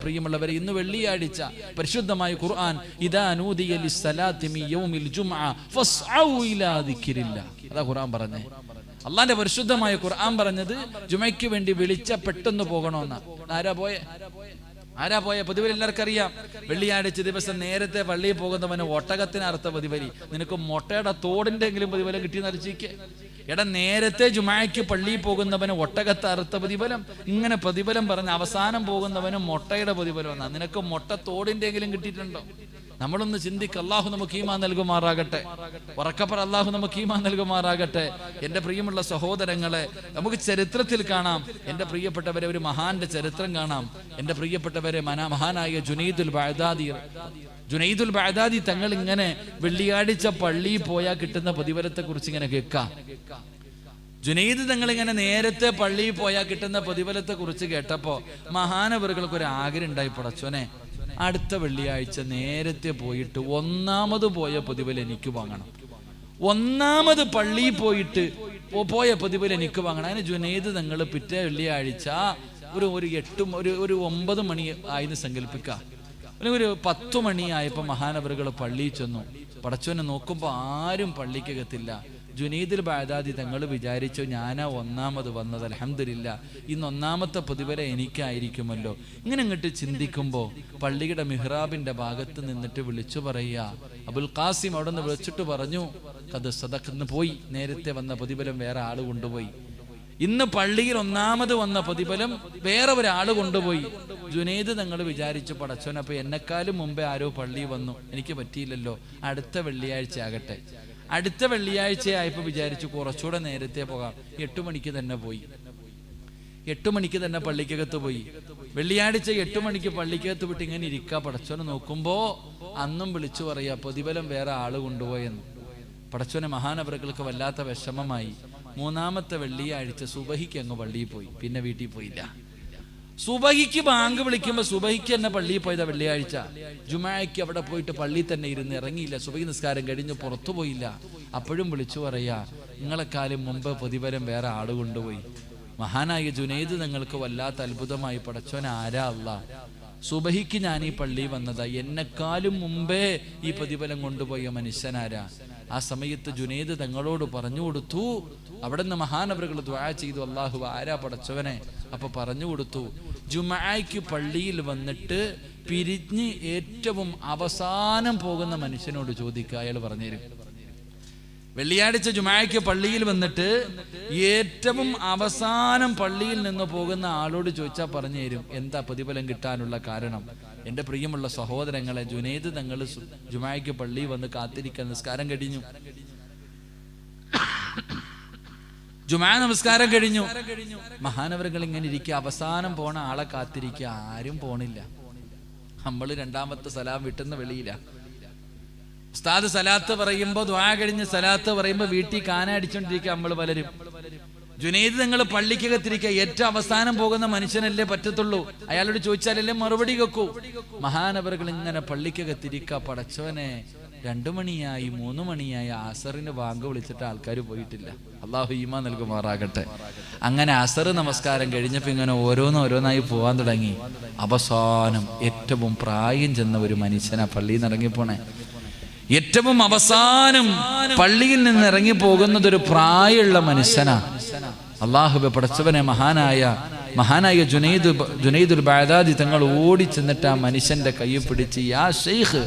പ്രിയമുള്ളവരെ, ഇന്ന് വെള്ളിയാഴ്ച പരിശുദ്ധമായ ഖുർആൻ ഇദാ നൂദിയ ലിസ്സലാത്തി മിൻ യൗമിൽ ജുംഅ ഫസ്ഔ ഇലാ ദിക്രില്ലാഹ്, അതാ ഖുർആൻ പറഞ്ഞേ. അള്ളാന്റെ പരിശുദ്ധമായ ഖുർആൻ പറഞ്ഞത് ജുമയ്ക്ക് വേണ്ടി വിളിച്ച പെട്ടെന്ന് പോകണമെന്നാ. ആരാ പോയ? പൊതുവെ എല്ലാവർക്കും അറിയാം, വെള്ളിയാഴ്ച ദിവസം നേരത്തെ പള്ളിയിൽ പോകുന്നവന് ഒട്ടകത്തിന് അർത്ഥ പ്രതിഫലി. നിനക്ക് മുട്ടയുടെ തോടിന്റെ എങ്കിലും പ്രതിഫലം കിട്ടിയെന്ന് അറിയിക്കേ. എടാ, നേരത്തെ ജുമായ്ക്ക് പള്ളിയിൽ പോകുന്നവന് ഒട്ടകത്തെ അർത്ഥ പ്രതിഫലം, ഇങ്ങനെ പ്രതിഫലം പറഞ്ഞ് അവസാനം പോകുന്നവന് മുട്ടയുടെ പ്രതിഫലം എന്നാ. നിനക്ക് മുട്ട തോടിന്റെ എങ്കിലും കിട്ടിയിട്ടുണ്ടോ? നമ്മളൊന്ന് ചിന്തിക്ക്. അള്ളാഹു നമുക്ക് ഈമാൻ നൽകുമാറാകട്ടെ. ഉറക്കപ്പറ, അള്ളാഹു നമുക്ക് ഈമാൻ നൽകുമാറാകട്ടെ. എന്റെ പ്രിയമുള്ള സഹോദരങ്ങളെ, നമുക്ക് ചരിത്രത്തിൽ കാണാം, എന്റെ പ്രിയപ്പെട്ടവരെ ഒരു മഹാന്റെ ചരിത്രം കാണാം. എന്റെ പ്രിയപ്പെട്ടവരെ, മഹാനായ ജുനൈദുൽ ബഅദാദി തങ്ങൾ ഇങ്ങനെ വെള്ളിയാഴ്ച പള്ളിയിൽ പോയാൽ കിട്ടുന്ന പ്രതിഫലത്തെ കുറിച്ച് ഇങ്ങനെ കേൾക്കാം. ജുനൈദ് തങ്ങൾ ഇങ്ങനെ നേരത്തെ പള്ളിയിൽ പോയാൽ കിട്ടുന്ന പ്രതിഫലത്തെ കുറിച്ച് കേട്ടപ്പോ മഹാനവറുകൾക്ക് ഒരു ആഗ്രഹം ഉണ്ടായി. പടച്ചോനെ, അടുത്ത വെള്ളിയാഴ്ച നേരത്തെ പോയിട്ട് ഒന്നാമത് പോയ പ്രതിഫലം എനിക്ക് വാങ്ങണം. ഒന്നാമത് പള്ളിയിൽ പോയിട്ട് പോയ പ്രതിഫലം എനിക്ക് വാങ്ങണം. അതിന് ജുനൈദ് തങ്ങൾ പിറ്റേ വെള്ളിയാഴ്ച ഒരു 9 മണി ആയിന്ന് സങ്കല്പിക്കുക. ഒരു 10 മണിയായപ്പോ മഹാനവറുകൾ പള്ളിയിൽ ചെന്നു. പടച്ചോനെ നോക്കുമ്പോ ആരും പള്ളിക്കകത്തില്ല. ജുനൈദുൽ ബഅദാദി തങ്ങൾ വിചാരിച്ചു, ഞാനാ ഒന്നാമത് വന്നത്, അൽഹംദുലില്ലാ, ഇന്ന് ഒന്നാമത്തെ പ്രതിഫലം എനിക്കായിരിക്കുമല്ലോ. ഇങ്ങനെ ഇങ്ങോട്ട് ചിന്തിക്കുമ്പോ പള്ളിയുടെ മിഹ്റാബിന്റെ ഭാഗത്ത് നിന്നിട്ട് വിളിച്ചു പറയുക, അബുൽ ഖാസിം അവിടെ നിന്ന് വിളിച്ചിട്ട് പറഞ്ഞു, കത് സദഖന്ന് പോയി, നേരത്തെ വന്ന പ്രതിഫലം വേറെ ആള് കൊണ്ടുപോയി. ഇന്ന് പള്ളിയിൽ ഒന്നാമത് വന്ന പ്രതിഫലം വേറെ ഒരാൾ കൊണ്ടുപോയി. ജുനൈദ് തങ്ങൾ വിചാരിച്ചു, പടച്ചോൻ, അപ്പൊ എന്നെക്കാളും മുമ്പേ ആരോ പള്ളി വന്നു, എനിക്ക് പറ്റിയില്ലല്ലോ, അടുത്ത വെള്ളിയാഴ്ച ആകട്ടെ. അടുത്ത വെള്ളിയാഴ്ചയായപ്പോ വിചാരിച്ചു കുറച്ചുകൂടെ നേരത്തെ പോകാം. 8 മണിക്ക് തന്നെ പോയി. 8 മണിക്ക് തന്നെ പള്ളിക്കകത്ത് പോയി. വെള്ളിയാഴ്ച 8 മണിക്ക് പള്ളിക്കകത്ത് വിട്ട് ഇങ്ങനെ ഇരിക്കുക. പടച്ചോനെ നോക്കുമ്പോ അന്നും വിളിച്ചു പറയാ, പ്രതിഫലം വേറെ ആള് കൊണ്ടുപോയെന്ന്. പടച്ചോനെ മഹാനവറുകൾക്ക് വല്ലാത്ത വിഷമമായി. 3-ാമത്തെ വെള്ളിയാഴ്ച സുബഹിക്ക് അങ്ങ് പള്ളിയിൽ പോയി, പിന്നെ വീട്ടിൽ പോയില്ല. സുബഹിക്ക് ബാങ്ക് വിളിക്കുമ്പോ സുബഹിക്ക് തന്നെ പള്ളിയിൽ പോയതാ വെള്ളിയാഴ്ച. ജുമായ്ക്ക് അവിടെ പോയിട്ട് പള്ളിയിൽ തന്നെ ഇരുന്ന് ഇറങ്ങിയില്ല. സുബഹി നിസ്കാരം കഴിഞ്ഞ് പുറത്തു പോയില്ല. അപ്പോഴും വിളിച്ചു പറയാ, നിങ്ങളെക്കാലം മുമ്പ് പ്രതിഫലം വേറെ ആള് കൊണ്ടുപോയി. മഹാനായ ജുനൈദ് നിങ്ങൾക്ക് വല്ലാത്ത അത്ഭുതമായി. പടച്ചോൻ, ആരാ അല്ലാ, സുബഹിക്ക് ഞാൻ ഈ പള്ളി വന്നതാ, എന്നെക്കാളും മുമ്പേ ഈ പ്രതിഫലം കൊണ്ടുപോയ മനുഷ്യനാരാ? ആ സമയത്ത് ജുനൈദ് തങ്ങളോട് പറഞ്ഞു കൊടുത്തു. അവിടെ നിന്ന് മഹാനവറുകൾ ദുആ ചെയ്തു, അല്ലാഹു ആരാ പടച്ചവനെ? അപ്പൊ പറഞ്ഞു കൊടുത്തു, ജുമഅയ്ക്ക് പള്ളിയിൽ വന്നിട്ട് പിരിഞ്ഞ് ഏറ്റവും അവസാനം പോകുന്ന മനുഷ്യനോട് ചോദിക്കുക, അയാൾ പറഞ്ഞുതരും. വെള്ളിയാഴ്ച ജുമഅയ്ക്ക് പള്ളിയിൽ വന്നിട്ട് ഏറ്റവും അവസാനം പള്ളിയിൽ നിന്ന് പോകുന്ന ആളോട് ചോദിച്ചാൽ പറഞ്ഞു തരും എന്താ പ്രതിഫലം കിട്ടാനുള്ള കാരണം. എന്റെ പ്രിയമുള്ള സഹോദരങ്ങളെ, ജുനൈദ് തങ്ങൾ ജുമഅയ്ക്ക് പള്ളിയിൽ വന്ന് കാത്തിരിക്കാൻ, നിസ്കാരം കഴിഞ്ഞു, ജുമാ നമസ്കാരം കഴിഞ്ഞു. മഹാനവറുകൾ ഇങ്ങനെ ഇരിക്കുക, അവസാനം പോണ ആളെ കാത്തിരിക്കുക. ആരും പോണില്ല. നമ്മൾ 2-ാമത്തെ സലാം വിട്ടുന്ന വെളിയില്ല. ഉസ്താദ് സലാത്ത് പറയുമ്പോ, ദുആ കഴിഞ്ഞ് സലാത്ത് പറയുമ്പോ വീട്ടിൽ കാന അടിച്ചോണ്ടിരിക്കുക നമ്മൾ പലരും. ജുനൈദ് തങ്ങൾ പള്ളിക്കകത്തിരിക്കുക. ഏറ്റവും അവസാനം പോകുന്ന മനുഷ്യനല്ലേ പറ്റത്തുള്ളൂ. അയാളോട് ചോദിച്ചാലല്ലേ മറുപടി വെക്കൂ. മഹാനവറുകൾ ഇങ്ങനെ പള്ളിക്കകത്തിരിക്കുക. പടച്ചോനെ, 2 മണിയായി 3 മണിയായി, അസറിന് ബാങ്ക് വിളിച്ചിട്ട് ആൾക്കാർ പോയിട്ടില്ല. അള്ളാഹു ഈമാൻ നൽകുമാറാകട്ടെ. അങ്ങനെ അസർ നമസ്കാരം കഴിഞ്ഞപ്പോ ഇങ്ങനെ ഓരോന്നായി പോവാൻ തുടങ്ങി. അവസാനം ഏറ്റവും പ്രായം ചെന്ന ഒരു മനുഷ്യനാ പള്ളിയിൽ നിന്ന് ഇറങ്ങിപ്പോണേ. ഏറ്റവും അവസാനം പള്ളിയിൽ നിന്ന് ഇറങ്ങി പോകുന്നത് ഒരു പ്രായമുള്ള മനുഷ്യനാ. അള്ളാഹുവേ പടച്ചവനെ, മഹാനായ ജുനൈദുൽ ബഅദാദി തങ്ങൾ ഓടി ചെന്നിട്ട് ആ മനുഷ്യന്റെ കൈ പിടിച്ച്, യാ ശൈഖ്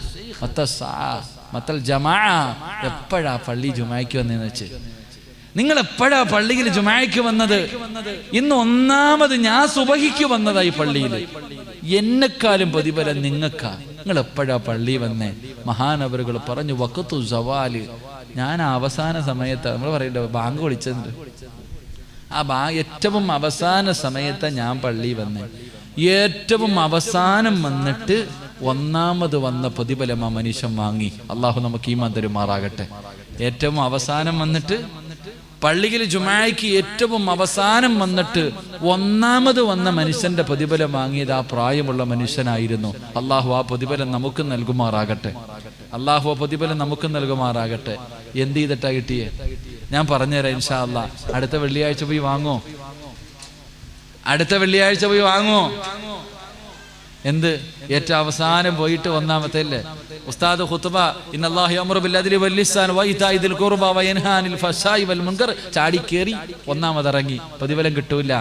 മത്തൽ ജമാഅ, എപ്പോഴാ പള്ളി ജുമായ്ക്ക് വന്നതെന്ന് വെച്ച്, നിങ്ങൾ എപ്പോഴാ പള്ളിയിൽ ജുമായ്ക്ക് വന്നത്? ഇന്ന് ഒന്നാമത് ഞാൻ സുബഹിക്ക് വന്നതായി പള്ളിയിൽ, എന്നെക്കാളും പ്രതിഫലം നിങ്ങൾക്കാ. നിങ്ങൾ എപ്പോഴാ പള്ളി വന്നേ? മഹാനവറുകൾ പറഞ്ഞു, വഖ്തു സവാല്, ഞാൻ അവസാന സമയത്ത്, നമ്മൾ പറയല്ലോ ബാങ്ക് വിളിച്ചത്, ആ ഏറ്റവും അവസാന സമയത്ത് ഞാൻ പള്ളി വന്നേ. ഏറ്റവും അവസാനം വന്നിട്ട് ഒന്നാമത് വന്ന പ്രതിഫലം ആ മനുഷ്യൻ വാങ്ങി. അള്ളാഹു നമുക്ക് ഈമാൻ തരുമാറാകട്ടെ. ഏറ്റവും അവസാനം വന്നിട്ട് പള്ളിയിൽ ജുമായ്ക്ക് ഏറ്റവും അവസാനം വന്നിട്ട് ഒന്നാമത് വന്ന മനുഷ്യന്റെ പ്രതിഫലം വാങ്ങിയത് ആ പ്രായമുള്ള മനുഷ്യനായിരുന്നു. അള്ളാഹു ആ പ്രതിഫലം നമുക്ക് നൽകുമാറാകട്ടെ. അള്ളാഹു ആ പ്രതിഫലം നമുക്ക് നൽകുമാറാകട്ടെ. എന്ത് ചെയ്തിട്ടാ കിട്ടിയേ? ഞാൻ പറഞ്ഞുതരാം ഇൻഷാ അല്ലാഹ്. അടുത്ത വെള്ളിയാഴ്ച പോയി വാങ്ങോ. എന്ത് ഏറ്റവും അവസാനം പോയിട്ട് ഒന്നാമത്തെ അല്ലേ ഉസ്താദ് ഖുത്ബ ഇന്നല്ലാഹു യഅ്മുറു ബിൽ അദ്ലി വൽ ഇഹ്സാൻ വഇതാഇ ദിൽ ഖുർബ വയൻഹാ അനിൽ ഫഹ്ശാഇ വൽ മുൻകർ ചാടി കേറി ഒന്നാമതിറങ്ങി, പ്രതിഫലം കിട്ടൂല.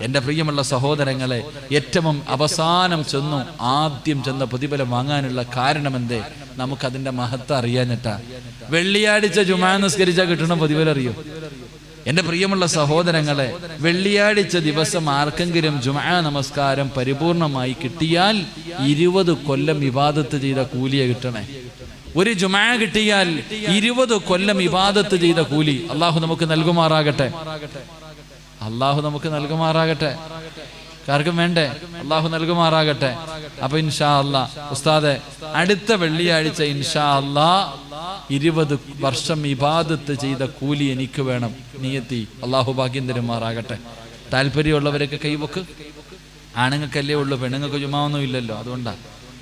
എൻ്റെ പ്രിയമുള്ള സഹോദരങ്ങളെ, ഏറ്റവും അവസാനം ചെന്നു ആദ്യം ചെന്ന പ്രതിഫലം വാങ്ങാനുള്ള കാരണം എന്തേ? നമുക്കതിൻ്റെ മഹത്വം അറിയാഞ്ഞിട്ടാ. വെള്ളിയാഴ്ച ജുമാ നിസ്കരിച്ചാൽ കിട്ടണം പ്രതിഫലം അറിയോ? എൻ്റെ പ്രിയമുള്ള സഹോദരങ്ങളെ, വെള്ളിയാഴ്ച ദിവസം ആർക്കെങ്കിലും ജുമാ നമസ്കാരം പരിപൂർണമായി കിട്ടിയാൽ 20 കൊല്ലം ഇബാദത്ത് ചെയ്ത കൂലിയെ കിട്ടണേ. ഒരു ജുമാ കിട്ടിയാൽ 20 കൊല്ലം ഇബാദത്ത് ചെയ്ത കൂലി അള്ളാഹു നമുക്ക് നൽകുമാറാകട്ടെ. അള്ളാഹു നമുക്ക് നൽകുമാറാകട്ടെ. ആർക്കും വേണ്ടേ? അള്ളാഹു നൽകുമാറാകട്ടെ. അപ്പൊ ഇൻഷാ അല്ലാ ഉസ്താദെ, അടുത്ത വെള്ളിയാഴ്ച ഇൻഷാ അല്ലാ 20 വർഷം ഇബാദത്ത് ചെയ്ത കൂലി എനിക്ക് വേണം. നിയത്തി അള്ളാഹു ഭാഗ്യം തരുമാറാകട്ടെ. താല്പര്യമുള്ളവരൊക്കെ കൈവക്ക്. ആണുങ്ങൾക്കല്ലേ ഉള്ളു, പെണ്ണുങ്ങൾക്ക് ജുമാവൊന്നും ഇല്ലല്ലോ. അതുകൊണ്ടാ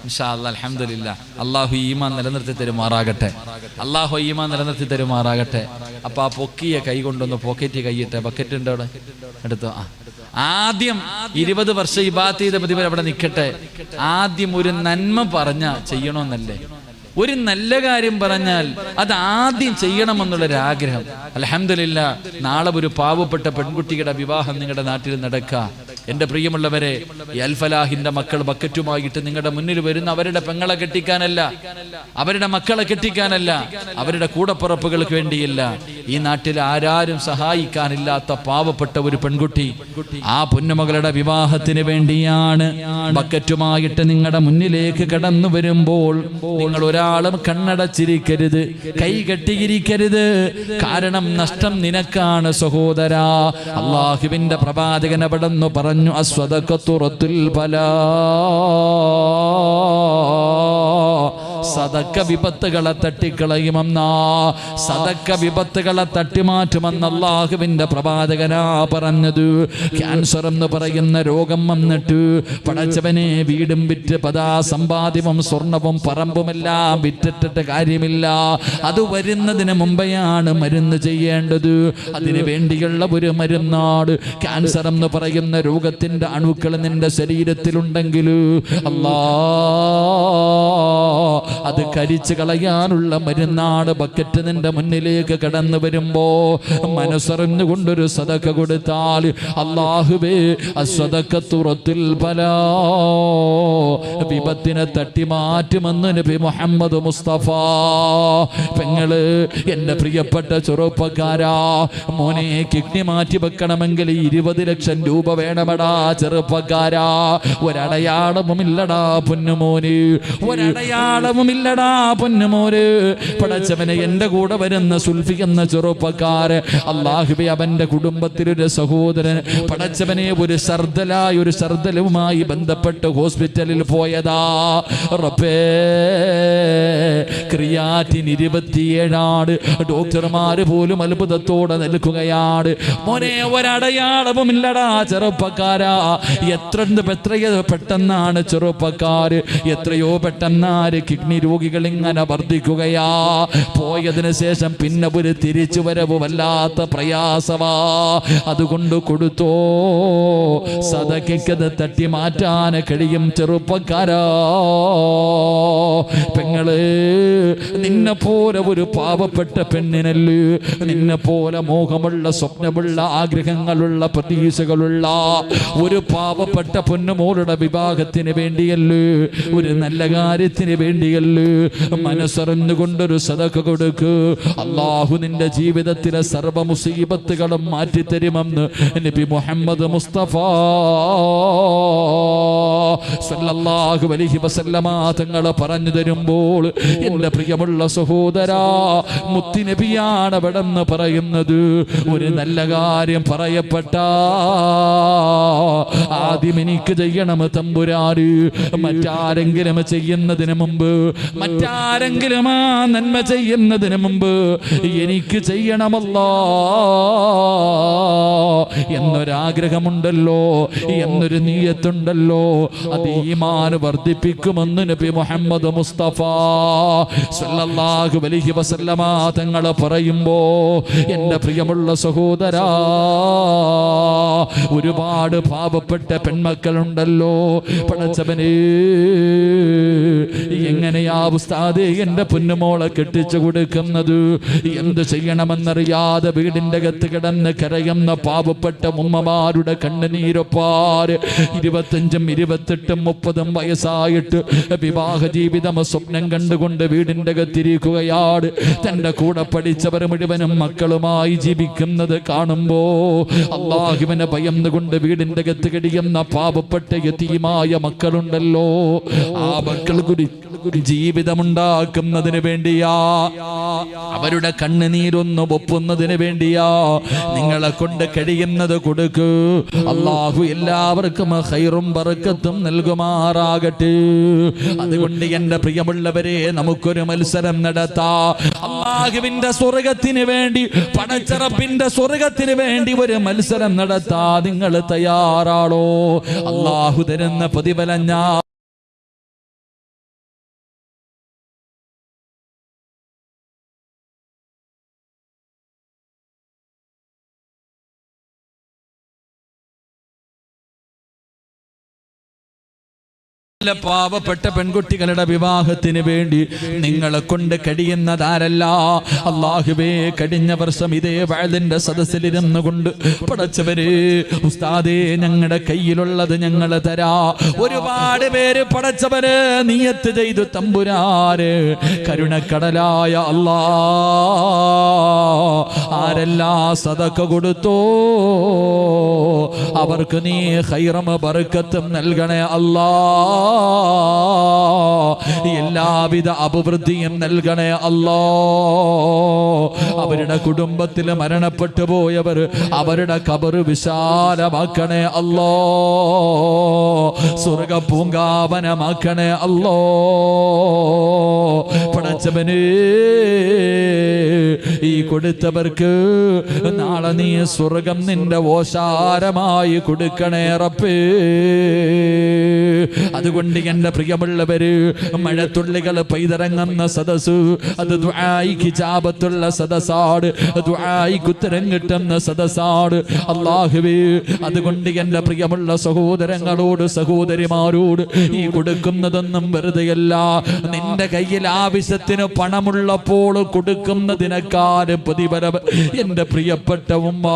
ഇൻഷാ അല്ലാ അൽഹംദുലില്ലാ അള്ളാഹു ഈമാൻ നിലനിർത്തി തരുമാറാകട്ടെ. അള്ളാഹു ഈമാൻ നിലനിർത്തി തരുമാറാകട്ടെ. അപ്പൊ ആ പൊക്കിയ കൈ കൊണ്ടൊന്ന് പോക്കറ്റ് കൈയിട്ടെ. ബക്കറ്റ് ഉണ്ട് അവിടെ, എടുത്തോ. ആദ്യം 20 വർഷം ഇബാദത്ത് ചെയ്ത പ്രതിഫലം അവിടെ നിൽക്കട്ടെ. ആദ്യം ഒരു നന്മ പറഞ്ഞ ചെയ്യണമെന്നല്ലേ? ഒരു നല്ല കാര്യം പറഞ്ഞാൽ അത് ആദ്യം ചെയ്യണമെന്നുള്ളൊരാഗ്രഹം. അൽഹംദുലില്ലാ നാളെ ഒരു പാവപ്പെട്ട പെൺകുട്ടിയുടെ വിവാഹം നിങ്ങളുടെ നാട്ടിൽ നടക്കുക. എൻ്റെ പ്രിയമുള്ളവരെ, അൽഫലാഹിന്റെ മക്കൾ ബക്കറ്റുമായിട്ട് നിങ്ങളുടെ മുന്നിൽ വരുന്ന അവരുടെ പെങ്ങളെ കെട്ടിക്കാനല്ല, അവരുടെ മക്കളെ കെട്ടിക്കാനല്ല, അവരുടെ കൂടപ്പുറപ്പുകൾക്ക് വേണ്ടിയില്ല. ഈ നാട്ടിൽ ആരാരും സഹായിക്കാനില്ലാത്ത പാവപ്പെട്ട ഒരു പെൺകുട്ടി, ആ പൊന്നുമകളുടെ വിവാഹത്തിന് വേണ്ടിയാണ് ബക്കറ്റുമായിട്ട് നിങ്ങളുടെ മുന്നിലേക്ക് കടന്നു വരുമ്പോൾ നിങ്ങൾ ഒരാളും കണ്ണടച്ചിരിക്കരുത്, കൈ കെട്ടിയിരിക്കരുത്. കാരണം നഷ്ടം നിനക്കാണ് സഹോദരാ. അല്ലാഹുവിന്റെ പ്രവാചകൻ അവിടെന്ന് പറഞ്ഞു, അസ്വദഖത്തു റത്തുൽ ബലാ, സദക്ക വിപത്തുകളെ തട്ടിക്കളയുമെന്നാ, സദക്ക വിപത്തുകളെ തട്ടിമാറ്റുമെന്ന് അല്ലാഹുവിന്റെ പ്രവാചകനാ പറഞ്ഞത്. ക്യാൻസർ എന്ന് പറയുന്ന രോഗം വന്നിട്ട് പടച്ചവനെ വീടും വിറ്റ് സമ്പാദ്യവും സ്വർണവും പറമ്പുമെല്ലാം വിറ്റിട്ടിട്ട് കാര്യമില്ല. അത് വരുന്നതിന് മുമ്പെയാണ് മരുന്ന് ചെയ്യേണ്ടത്. അതിനു വേണ്ടിയുള്ള ഒരു മരുന്നാട് ക്യാൻസർ എന്ന് പറയുന്ന രോഗത്തിന്റെ അണുക്കൾ നിന്റെ ശരീരത്തിലുണ്ടെങ്കിൽ അല്ലാ അത് കരിച്ചു കളയാനുള്ള മരുന്നാണ്. ബക്കറ്റ് നിന്റെ മുന്നിലേക്ക് കടന്നു വരുമ്പോ മനസ്സറിഞ്ഞുകൊണ്ടൊരു സദക്ക കൊടുത്താൽ അല്ലാഹുവേ അസ്സദഖത്തു റത്തുൽ ബലാ, വിപത്തിനെ തട്ടി മാറ്റുമെന്ന് നബി മുഹമ്മദ് മുസ്തഫ. പെങ്ങള്, എൻ്റെ പ്രിയപ്പെട്ട ചെറുപ്പക്കാരാ, മോനെ കിഡ്നി മാറ്റി വെക്കണമെങ്കിൽ 20 ലക്ഷം രൂപ വേണമടാ ചെറുപ്പക്കാരാ. ഒരടയാളവുമില്ലടാ പൊന്നുമോന്, ഒരടയാളവുമില്ലടാ പൊന്നുമോന്. പടച്ചവനെ, എൻ്റെ കൂടെ വരുന്ന സുൽഫി എന്ന ചെറുപ്പക്കാര്, അല്ലാഹുവേ അവന്റെ കുടുംബത്തിലൊരു സഹോദരൻ പടച്ചവനെ ഒരു ശർദ്ദലുമായി ബന്ധപ്പെട്ട് ഹോസ്പിറ്റലിൽ പോയതാ. റബ്ബേ, ക്രിയാറ്റിൻ 27 ഡോക്ടർമാര് പോലും അത്ഭുതത്തോടെ നിൽക്കുകയാണ്. മോനെ, ഒരടയാളവുമില്ലടാ ചെറുപ്പക്കാരാ. എത്രയോ പെട്ടെന്നാണ് ചെറുപ്പക്കാര്, എത്രയോ പെട്ടെന്നാണ് കിഡ്നി രോഗികൾ ഇങ്ങനെ വർദ്ധിക്കുകയാ. പോയതിനു ശേഷം പിന്നെ ഒരു തിരിച്ചു വരവ് വല്ലാത്ത പ്രയാസമാ. അതുകൊണ്ട് കൊടുത്തോ, സദഖയ്ക്കത് തട്ടി മാറ്റാൻ കഴിയും ചെറുപ്പക്കാരാ. പെങ്ങള്, നിന്നെ പോലെ ഒരു പാവപ്പെട്ട പെണ്ണിനല്ലേ, നിന്നെ പോലെ മോഹമുള്ള സ്വപ്നമുള്ള ആഗ്രഹങ്ങളുള്ള പ്രതീക്ഷകളുള്ള ഒരു പാവപ്പെട്ട പൊന്നുമോളുടെ വിവാഹത്തിന് വേണ്ടിയല്ലേ, ഒരു നല്ല കാര്യത്തിന് വേണ്ടിയല്ലേ മനസ്സറിഞ്ഞുകൊണ്ടൊരു സദഖ കൊടുക്ക്. അല്ലാഹു നിന്റെ ജീവിതത്തിലെ സർവ്വ മുസീബത്തുകളും മാറ്റിത്തരുമെന്ന് നബി മുഹമ്മദ് മുസ്തഫ സല്ലല്ലാഹു അലൈഹി വസല്ലമ തങ്ങൾ പറഞ്ഞു തരുമ്പോൾ, എൻ്റെ പ്രിയമുള്ള സഹോദരാ, മുത്തുനബിയാണ് അവിടെന്ന് പറയുന്നത്. ഒരു നല്ല കാര്യം പറയപ്പെട്ട ആദ്യം എനിക്ക് ചെയ്യണം തമ്പുരാന്. മറ്റാരെങ്കിലും ചെയ്യുന്നതിന് മുമ്പ്, മറ്റാരെങ്കിലും ആ നന്മ ചെയ്യുന്നതിന് മുമ്പ് എനിക്ക് ചെയ്യണമല്ലോ എന്നൊരാഗ്രഹമുണ്ടല്ലോ, എന്നൊരു നീയത്തുണ്ടല്ലോ. അത് ഈമാൻ വർദ്ധിപ്പിക്കുമെന്ന് നബി മുഹമ്മദ് മുസ്തഫ സല്ലല്ലാഹു അലൈഹി വസല്ലമ തങ്ങൾ പറയുമ്പോ എൻ്റെ പ്രിയമുള്ള സഹോദരാ, ഒരുപാട് പാവപ്പെട്ട പെൺമക്കളുണ്ടല്ലോ. പടച്ചവനേ, എങ്ങനെയാ ഉസ്താദേ എൻ്റെ പൊന്നുമോളെ കെട്ടിച്ചു കൊടുക്കുന്നത്? എന്ത് ചെയ്യണമെന്നറിയാതെ വീടിൻ്റെ അകത്ത് കിടന്ന് കരയുന്ന പാവപ്പെട്ട ഉമ്മമാരുടെ കണ്ണുനീരൊപ്പാര് 25, 28, 30 വയസ്സായിട്ട് വിവാഹ ജീവിതം സ്വപ്നം കണ്ടുകൊണ്ട് വീടിൻ്റെ അകത്തിരിക്കുകയാണ്. തൻ്റെ കൂടെ പഠിച്ചവർ മുഴുവനും മക്കളുമായി ജീവിക്കുന്നത് കാണുമ്പോ അല്ലാഹുവിനെ ഭയന്നുകൊണ്ട് വീടിൻ്റെ അകത്ത് കഴിയുന്ന പാവപ്പെട്ട യതീമായ മക്കളുണ്ടല്ലോ, ആ മക്കൾക്ക് ജീവിതമുണ്ടാക്കുന്നതിന് വേണ്ടിയാ, അവരുടെ കണ്ണുനീരൊന്ന് ഒപ്പുന്നതിന് വേണ്ടിയാ നിങ്ങളെ കൊണ്ട് കഴിയുന്നത് കൊടുക്കൂ. അല്ലാഹു എല്ലാവർക്കും ഖൈറും ബറക്കത്തും നൽകുമാറാകട്ടെ. അതുകൊണ്ട് എൻ്റെ പ്രിയമുള്ളവരെ, നമുക്കൊരു മത്സരം നടത്താം. അല്ലാഹുവിന്റെ സ്വർഗത്തിന് വേണ്ടി, പടച്ചറപ്പിന്റെ സ്വർഗത്തിന് വേണ്ടി ഒരു മത്സരം നടത്താ. നിങ്ങൾ തയ്യാറാണോ? അല്ലാഹു തരുന്ന പ്രതിഫലം ഞാൻ പാവപ്പെട്ട പെൺകുട്ടികളുടെ വിവാഹത്തിന് വേണ്ടി നിങ്ങളെ കൊണ്ട് കഴിയുന്നതാരല്ല. അല്ലാഹുവേ, കഴിഞ്ഞ വർഷം ഇതേ വഅദിന്റെ സദസ്സിലിരുന്നു കൊണ്ട് പടച്ചവരെ ഉസ്താദേ ഞങ്ങളുടെ കയ്യിലുള്ളത് ഞങ്ങൾ തരാ. ഒരുപാട് പേര് പടച്ചവര് നിയത്ത് ചെയ്തു, തമ്പുരാന് കരുണക്കടലായ അല്ലാ, ആരെല്ലാം സദഖ കൊടുത്തോ അവർക്ക് നീ ഖൈറും ബറക്കത്തും നൽകണേ അല്ലാ. എല്ലാവിധ അഭിവൃദ്ധിയും നൽകണേ അല്ലാ. അവരുടെ കുടുംബത്തിൽ മരണപ്പെട്ടു പോയവർ, അവരുടെ ഖബർ വിശാലമാക്കണേ അല്ലാ. സ്വർഗ പൂങ്കാവനമാക്കണേ അല്ലാ. പടച്ചവനേ, ഈ കൊടുത്തവർക്ക് നാളെ നീ സ്വർഗം നിന്റെ ഓശാരമായി കൊടുക്കണേ റബ്ബേ. അതുകൊണ്ട് എൻ്റെ പ്രിയമുള്ളവര്, മഴത്തുള്ളികൾ പെയ്തിറങ്ങുന്ന സദസ് അത് ദുആയിക്ക് ഇജാബത്തുള്ള സദസാണ്, ദുആയിക്ക് ഉത്തരം കിട്ടുന്ന സദസാണ്. അല്ലാഹുവേ, അതുകൊണ്ട് എൻ്റെ പ്രിയമുള്ള സഹോദരങ്ങളോട് സഹോദരിമാരോട്, ഈ കൊടുക്കുന്നതൊന്നും വെറുതെയല്ല. നിന്റെ കയ്യിൽ ആവശ്യത്തിന് പണമുള്ളപ്പോൾ കൊടുക്കുന്നതിനേക്കാളും പ്രതിഫലം എൻ്റെ പ്രിയപ്പെട്ട ഉമ്മ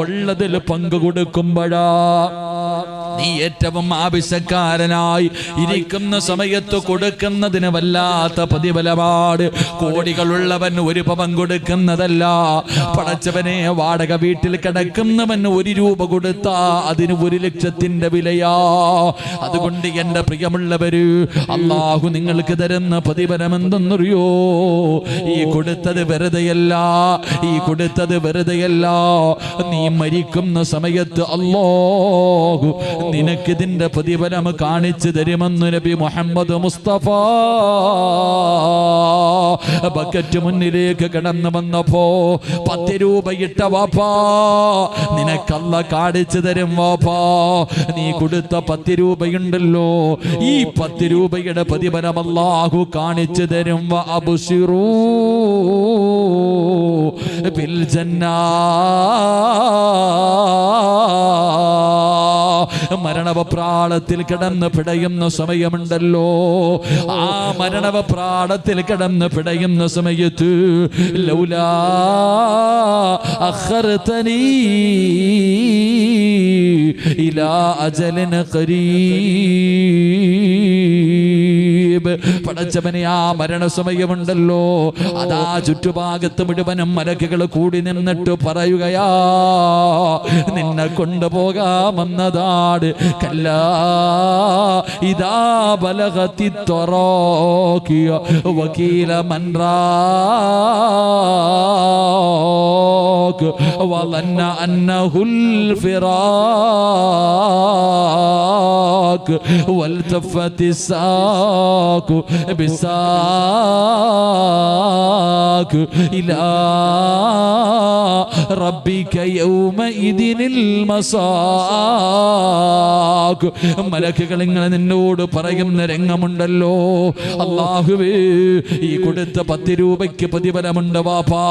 ഉള്ളതിൽ പങ്കു കൊടുക്കുമ്പോഴാ നീ ഏറ്റവും ആവശ്യക്കാരനായി ഇരിക്കുന്ന സമയത്ത് കൊടുക്കുന്നതിന് വല്ലാത്ത പ്രതിഫലമാണ്. കോടികളുള്ളവൻ ഒരു പവൻ കൊടുക്കുന്നതല്ല. പടച്ചവനെ, വാടക വീട്ടിൽ കിടക്കുന്നവൻ 1 രൂപ കൊടുത്താ അതിന് 1 ലക്ഷത്തിന്റെ വിലയാ. അതുകൊണ്ട് എൻ്റെ പ്രിയമുള്ളവര്, അല്ലാഹു നിങ്ങൾക്ക് തരുന്ന പ്രതിഫലം എന്തെന്നറിയോ? ഈ കൊടുത്തത് വെറുതെയല്ല, ഈ കൊടുത്തത് വെറുതെയല്ല. നീ മരിക്കുന്ന സമയത്ത് അല്ലാഹു നിനക്കിതിന്റെ പ്രതിഫലം കാണിച്ചു തരുമെന്ന് നബി മുഹമ്മദ് മുസ്തഫ. ബക്കറ്റ് മുന്നിലേക്ക് കടന്നു വന്നപ്പോ 10 രൂപ ഇട്ട വാപ്പാ, നിനക്കല്ല കാണിച്ചു തരും വാപ്പാ. നീ കൊടുത്ത 10 രൂപയുണ്ടല്ലോ, ഈ 10 രൂപയുടെ പ്രതിഫലം അല്ലാഹു കാണിച്ചു തരും. അബ്ശിറൂ ബിൽ ജന്നാ. മരണവപ്രാളത്തിൽ കിടന്ന് പിടയുന്ന സമയമുണ്ടല്ലോ, ആ മരണവപ്രാളത്തിൽ കിടന്ന് പിടയുന്ന സമയത്ത് ലൗലാ അഖർതനീ ഇലാ അജലിൻ ഖരീബ്. പടച്ചവനെ, ആ മരണസമയമുണ്ടല്ലോ, അതാ ചുറ്റുഭാഗത്ത് മുഴുവനും മലക്കുകൾ കൂടി നിന്നിട്ട് പറയുകയാ, നിന്നെ കൊണ്ടുപോകാമെന്നതാണ്. കല്ലാ ഇദാ ബലഗതി തറാഖിയ വകീല മൻ റാഖ് വളന്ന അന്നഹുൽ ഫിറാഖ് വൽതഫത്തി സാഖു ബിസാഖ് ഇലാ റബ്ബിക യൗമഇദിനിൽ മസാഖ്. മലക്കുകൾ ഇങ്ങനെ നിന്നോട് പറയുന്ന രംഗമുണ്ടല്ലോ, അല്ലാഹുവേ ഈ കൊടുത്ത 10 രൂപയ്ക്ക് പ്രതിഫലമുണ്ട് വാപ്പാ,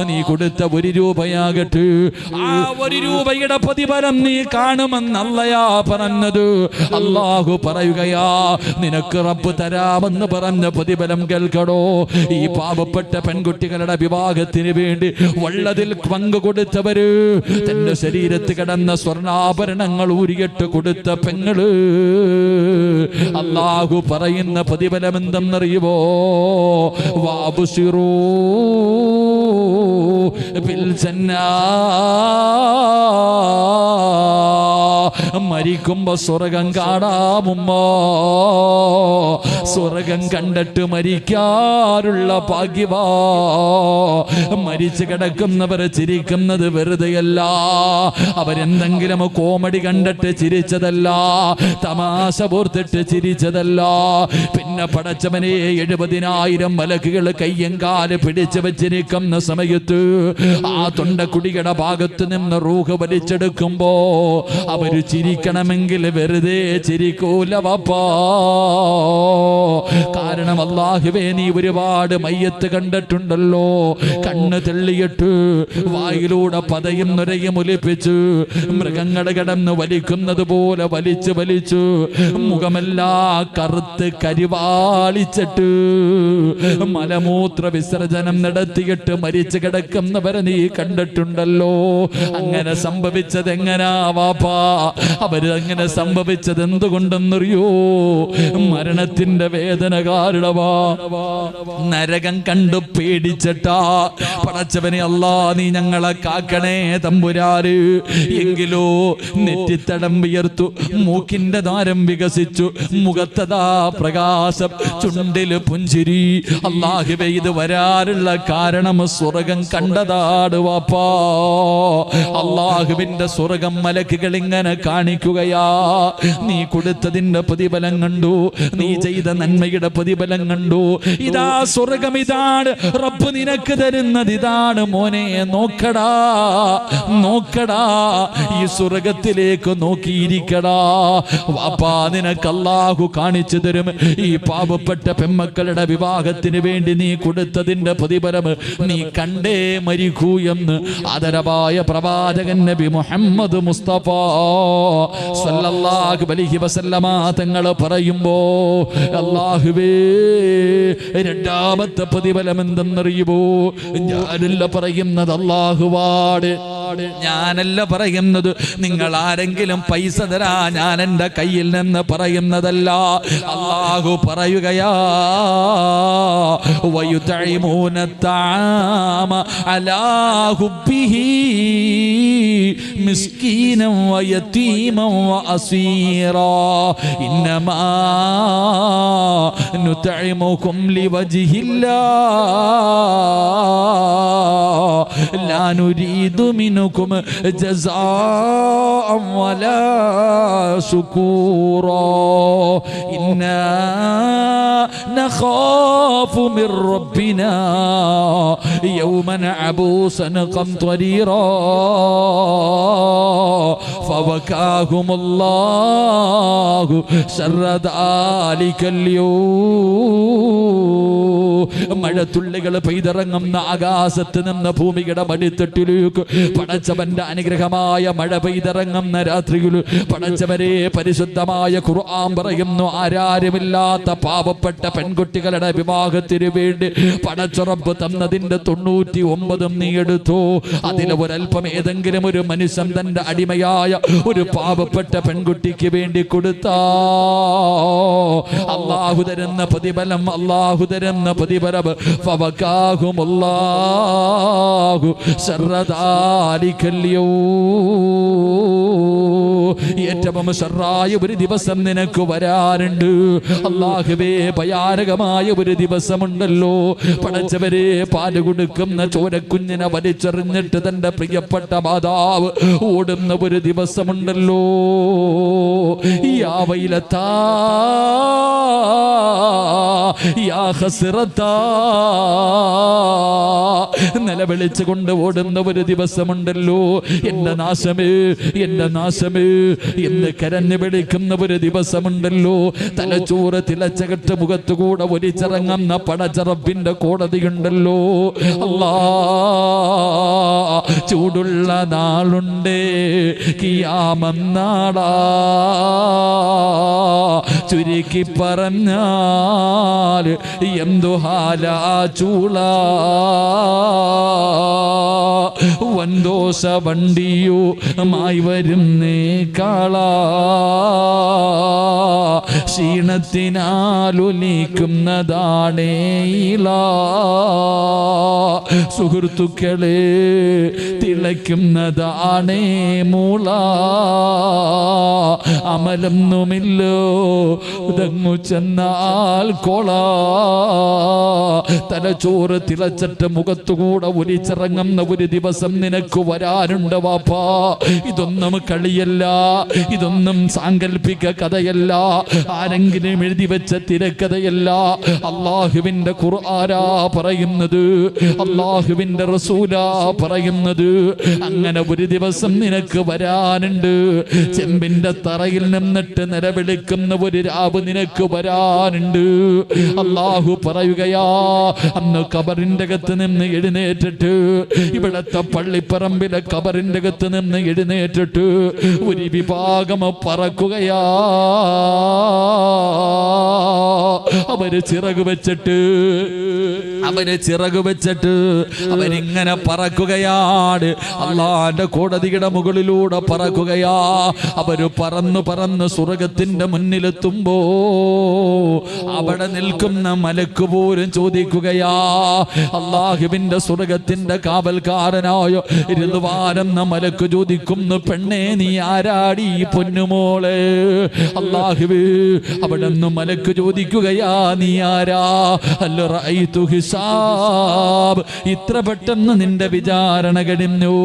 നീ കൊടുത്ത 1 രൂപയാകട്ടെ, ആ 1 രൂപയുടെ പ്രതിഫലം നീ കാണുമെന്നല്ലയാ പറഞ്ഞത്. അല്ലാഹു പറയുകയാ, നിനക്ക് റബ്ബ് തരാമെന്ന് പറഞ്ഞ പ്രതിഫലം കേൾക്കടോ. ഈ പാവപ്പെട്ട പെൺകുട്ടികളുടെ വിവാഹത്തിന് വേണ്ടി വള്ളതിൽ പങ്കു കൊടുത്തവര്, തന്റെ ശരീരത്ത് കിടന്ന സ്വർണ്ണാഭരണങ്ങൾ ഊരിയിട്ട് കൊടുത്ത പെങ്ങള്, അല്ലാഹു പറയുന്ന പ്രതിഫലം എന്തെന്നറിയുമോ? വാബുശിറൂ ബിൽ ജന്നാ, മരിക്കുമ്പോ സ്വർഗം കാണാമുമ്മോ. സ്വർഗം കണ്ടിട്ട് മരിക്കാറുള്ള ഭാഗ്യവാ. മരിച്ചു കിടക്കുന്നവർ ചിരിക്കുന്നത് വെറുതെയല്ല, അവരെന്തെങ്കിലും കോമഡി കണ്ടിട്ട് ചിരിച്ചതല്ല, തമാശ പോർത്തിട്ട് ചിരിച്ചതല്ല. പിന്നെ പടച്ചവനെ 70,000 മലക്കുകൾ കയ്യും കാല് പിടിച്ചു വെച്ചിരിക്കുന്ന സമയത്ത് ആ തൊണ്ടക്കുടിയുടെ ഭാഗത്ത് നിന്ന് റൂഹ് വലിച്ചെടുക്കുമ്പോ അവര് ചിരിക്കണമെങ്കിൽ വെറുതെ ചിരിക്കൂല വാപ്പാ. കാരണം അല്ലാഹുവേ, നീ ഒരുപാട് മയ്യത്ത് കണ്ടിട്ടുണ്ടല്ലോ. കണ്ണ് തെള്ളിയിട്ട് വായിലൂടെ പതയും നുരയും ഒലിപ്പിച്ച് മൃഗങ്ങൾ കിടന്ന് വലിക്കുന്നത് പോലെ വലിച്ചു വലിച്ചു മുഖമെല്ലാം കറുത്ത് കരിവാളിച്ചിട്ട് മലമൂത്ര വിസർജനം നടത്തിയിട്ട് മരിച്ചു കിടക്കുന്നവരെ നീ കണ്ടിട്ടുണ്ടല്ലോ. അങ്ങനെ സംഭവിച്ചത് എങ്ങനാ വാപ്പാ? അവര് അങ്ങനെ സംഭവിച്ചത് എന്തുകൊണ്ടെന്നറിയോ? മരണത്തിന്റെ വേദന കാരണമാ. നരകം കണ്ടു പേടിച്ചിട്ടാ. പടച്ചവനെ അല്ലാ, നീ ഞങ്ങളെ കാക്കണേ തമ്പുരാര്. എങ്കിലോ നെറ്റിത്തടം വിയർത്തു, മൂക്കിന്റെ ദ്വാരം വികസിച്ചു, മുഖത്തതാ പ്രകാശം, ചുണ്ടില് പുഞ്ചിരി. അല്ലാഹുവേ, ഇത് വരാനുള്ള കാരണം സ്വർഗം കണ്ടതാണ് വാപ്പാ. അല്ലാഹുവിന്റെ സ്വർഗം മലക്കുകൾ ഇങ്ങനെ കാണിക്കുകയാ. നീ കൊടുത്തതിന്റെ പ്രതിഫലം കണ്ടു, നീ ചെയ്ത നന്മയുടെ പ്രതിഫലം കണ്ടു. ഇതാ സ്വർഗം, ഇതാണ് റബ്ബ് നിനക്ക് തരുന്നത്, ഇതാണ് മോനെ. നോക്കടാ നോക്കടാ, ഈ സ്വർഗത്തിലേക്ക് നോക്കിയിരിക്കടാ വാപ്പാ. നിനക്ക് അല്ലാഹു കാണിച്ചു തരും. ഈ പാവപ്പെട്ട പെമ്മക്കളുടെ വിവാഹത്തിന് വേണ്ടി നീ കൊടുത്തതിന്റെ പ്രതിഫലം നീ കണ്ടേ മരിക്കൂ എന്ന് ആദരവായ പ്രവാചകൻ നബി മുഹമ്മദ് മുസ്തഫ സല്ലല്ലാഹു അലൈഹി വസല്ലമ തങ്ങൾ പറയുമ്പോ, അല്ലാഹുവേ, രണ്ടാമത്തെ പ്രതിഫലം എന്തെന്നറിയുമോ? ഞാനല്ല പറയുന്നത്, അല്ലാഹുവാണ്. ഞാനല്ല പറയുന്നത്. നിങ്ങൾ ആരെങ്കിലും പൈസ തരാ ഞാൻ എൻ്റെ കയ്യിൽ നിന്ന് പറയുന്നതല്ല. അല്ലാഹു പറയുകയാ, വയുതഇമൂന തആമ അലാ ഹുബ്ബിഹി മിസ്കീനൻ വയതീമൻ വഅസീറാ ഇന്നമാ നുതഇമുകും ലിവജ്ഹില്ലാഹ് ലാ നുരീദു മിൻകും ജസാഅൻ വലാ ശുകൂറാ ഇന്നാ നഖാഫു മിർ റബ്ബിനാ യൗമൻ അബൂസൻ ഖംതരീറാ ഫവകാഹുമുല്ലാഹു ശർറ ദാലികൽ യൗം. മഴത്തുള്ളികൾ പെയ്തിറങ്ങുന്ന ആകാശത്ത് നിന്ന് ഭൂമിയുടെ മടിത്തട്ടിലേക്ക് പടച്ചവന്റെ അനുഗ്രഹമായ മഴ പെയ്തിറങ്ങുന്ന രാത്രിയിൽ പടച്ചവരെ പരിശുദ്ധമായ ഖുർആൻ പറയുന്നു, ആരാരുമില്ലാത്ത പാവപ്പെട്ട പെൺകുട്ടികളുടെ വിവാഹത്തിന് വേണ്ടി പടച്ചുറപ്പ് തന്നതിന്റെ 99 നീ എടുത്തു. അതിൽ ഒരൽപ്പം ഏതെങ്കിലും ഒരു മനുഷ്യൻ തന്റെ അടിമയായ ഒരു പാവപ്പെട്ട പെൺകുട്ടിക്ക് വേണ്ടി കൊടുത്താ അല്ലാഹു തരുന്ന പ്രതിഫലം, അല്ലാഹു തരുന്ന പ്രതിഫലം ഫവകാഹുമുല്ലാഹു ശർറ ദാലികൽ യൗം. ഏറ്റവും ശർറായ ഒരു ദിവസം നിനക്ക് വരാറുണ്ട്. അല്ലാഹുവേ, ഭയാനകമായ ഒരു ദിവസമുണ്ടല്ലോ. പടച്ചവരെ, പാല് കൊടുക്കുന്ന ചോരക്കുഞ്ഞിനെ വലിച്ചെറിഞ്ഞിട്ട് തന്റെ പ്രിയപ്പെട്ട മാതാവ് ഓടുന്ന ഒരു ദിവസമുണ്ടല്ലോ. യാ വൈലത്താ യാ ഹസ്റത്താ നിലവിളിച്ചുകൊണ്ട് ഓടുന്ന ഒരു ദിവസമുണ്ടല്ലോ. എന്റെ നാശമേ, എന്റെ നാശമേ എന്ന് കരഞ്ഞു വിളിക്കുന്ന ഒരു ദിവസമുണ്ടല്ലോ. തലച്ചോറ് തിളച്ചകട്ട് മുഖത്തുകൂടെ ഒലിച്ചിറങ്ങുന്ന പടച്ചറപ്പിന്റെ കോടതിയുണ്ടല്ലോ. അല്ലാ, ചൂടുള്ള നാളുണ്ടേ കിയാമം നാളാ. ചുരുക്കി പറഞ്ഞാൽ എന്തു ഹാലാ ചൂളാ. വൻദോഷ വണ്ടിയോ മായി വരുന്നേ കാളാ. ക്ഷീണത്തിനാലൊലിക്കുന്നതാണേലാ. സുഹൃത്തുക്കളെ, തിളയ്ക്കുന്നതാണേ മൂള. അമലൊന്നുമില്ലോ ഉദങ്ങു ചെന്നാൽ കോള. തലച്ചോറ് തിളച്ചിട്ട് മുഖത്തുകൂടെ ഒലിച്ചിറങ്ങുന്ന ഒരു ദിവസം നിനക്ക് വരാനുണ്ട് വാപ്പാ. ഇതൊന്നും കളിയല്ല, ഇതൊന്നും സാങ്കല്പിക കഥയല്ല, ആരെങ്കിലും എഴുതി വെച്ച തിരക്കഥയല്ല. അള്ളാഹുവിന്റെ ഖുർആനാ പറയുന്നത്, അള്ളാഹുവിന്റെ റസൂലാ പറയുന്നത്. അങ്ങനെ ഒരു ദിവസം നിനക്ക് വരാനുണ്ട്. ചെമ്പിന്റെ തറയിൽ നിന്നിട്ട് നിലവിളിക്കുന്ന ഒരു രാവ് നിനക്ക് വരാനുണ്ട്. അള്ളാഹു പറയുകയാ, അന്ന് ഖബറിന്റെ അകത്ത് നിന്ന് എഴുന്നേറ്റിട്ട്, ഇവിടത്തെ പള്ളിപ്പറമ്പിലെ ഖബറിന്റെ അകത്ത് നിന്ന് എഴുന്നേറ്റിട്ട് ഒരു വിഭാഗം പറക്കുകയാ. അവര് ചിറക് വെച്ചിട്ട് അവരിങ്ങനെ പറക്കുകയാണ്. അള്ളാന്റെ കോടതിയുടെ മുകളിലൂടെ പറക്കുകയാ. അവര് പറന്ന് പറന്ന് സ്വർഗത്തിന്റെ മുന്നിലെത്തുമ്പോ അവിടെ നിൽക്കുന്ന മലക്ക് പോലും ചോദിക്കുകയാ. അള്ളാഹുവിന്റെ സ്വർഗത്തിന്റെ കാവൽക്കാരനായ ഇരുവാരെന്ന മലക്ക് ചോദിക്കുന്നു, പെണ്ണേ നീ ആരാടി പൊന്നുമോളെ? അള്ളാഹുവേ, അവിടെ നിന്ന് മലക്ക് ചോദിക്കുകയാ, നീ ആരാ? അല്ല റഅയ്തു ഹിസാബ്, ഇത്ര പെട്ടെന്ന് നിന്റെ വിചാരണ കഴിഞ്ഞു.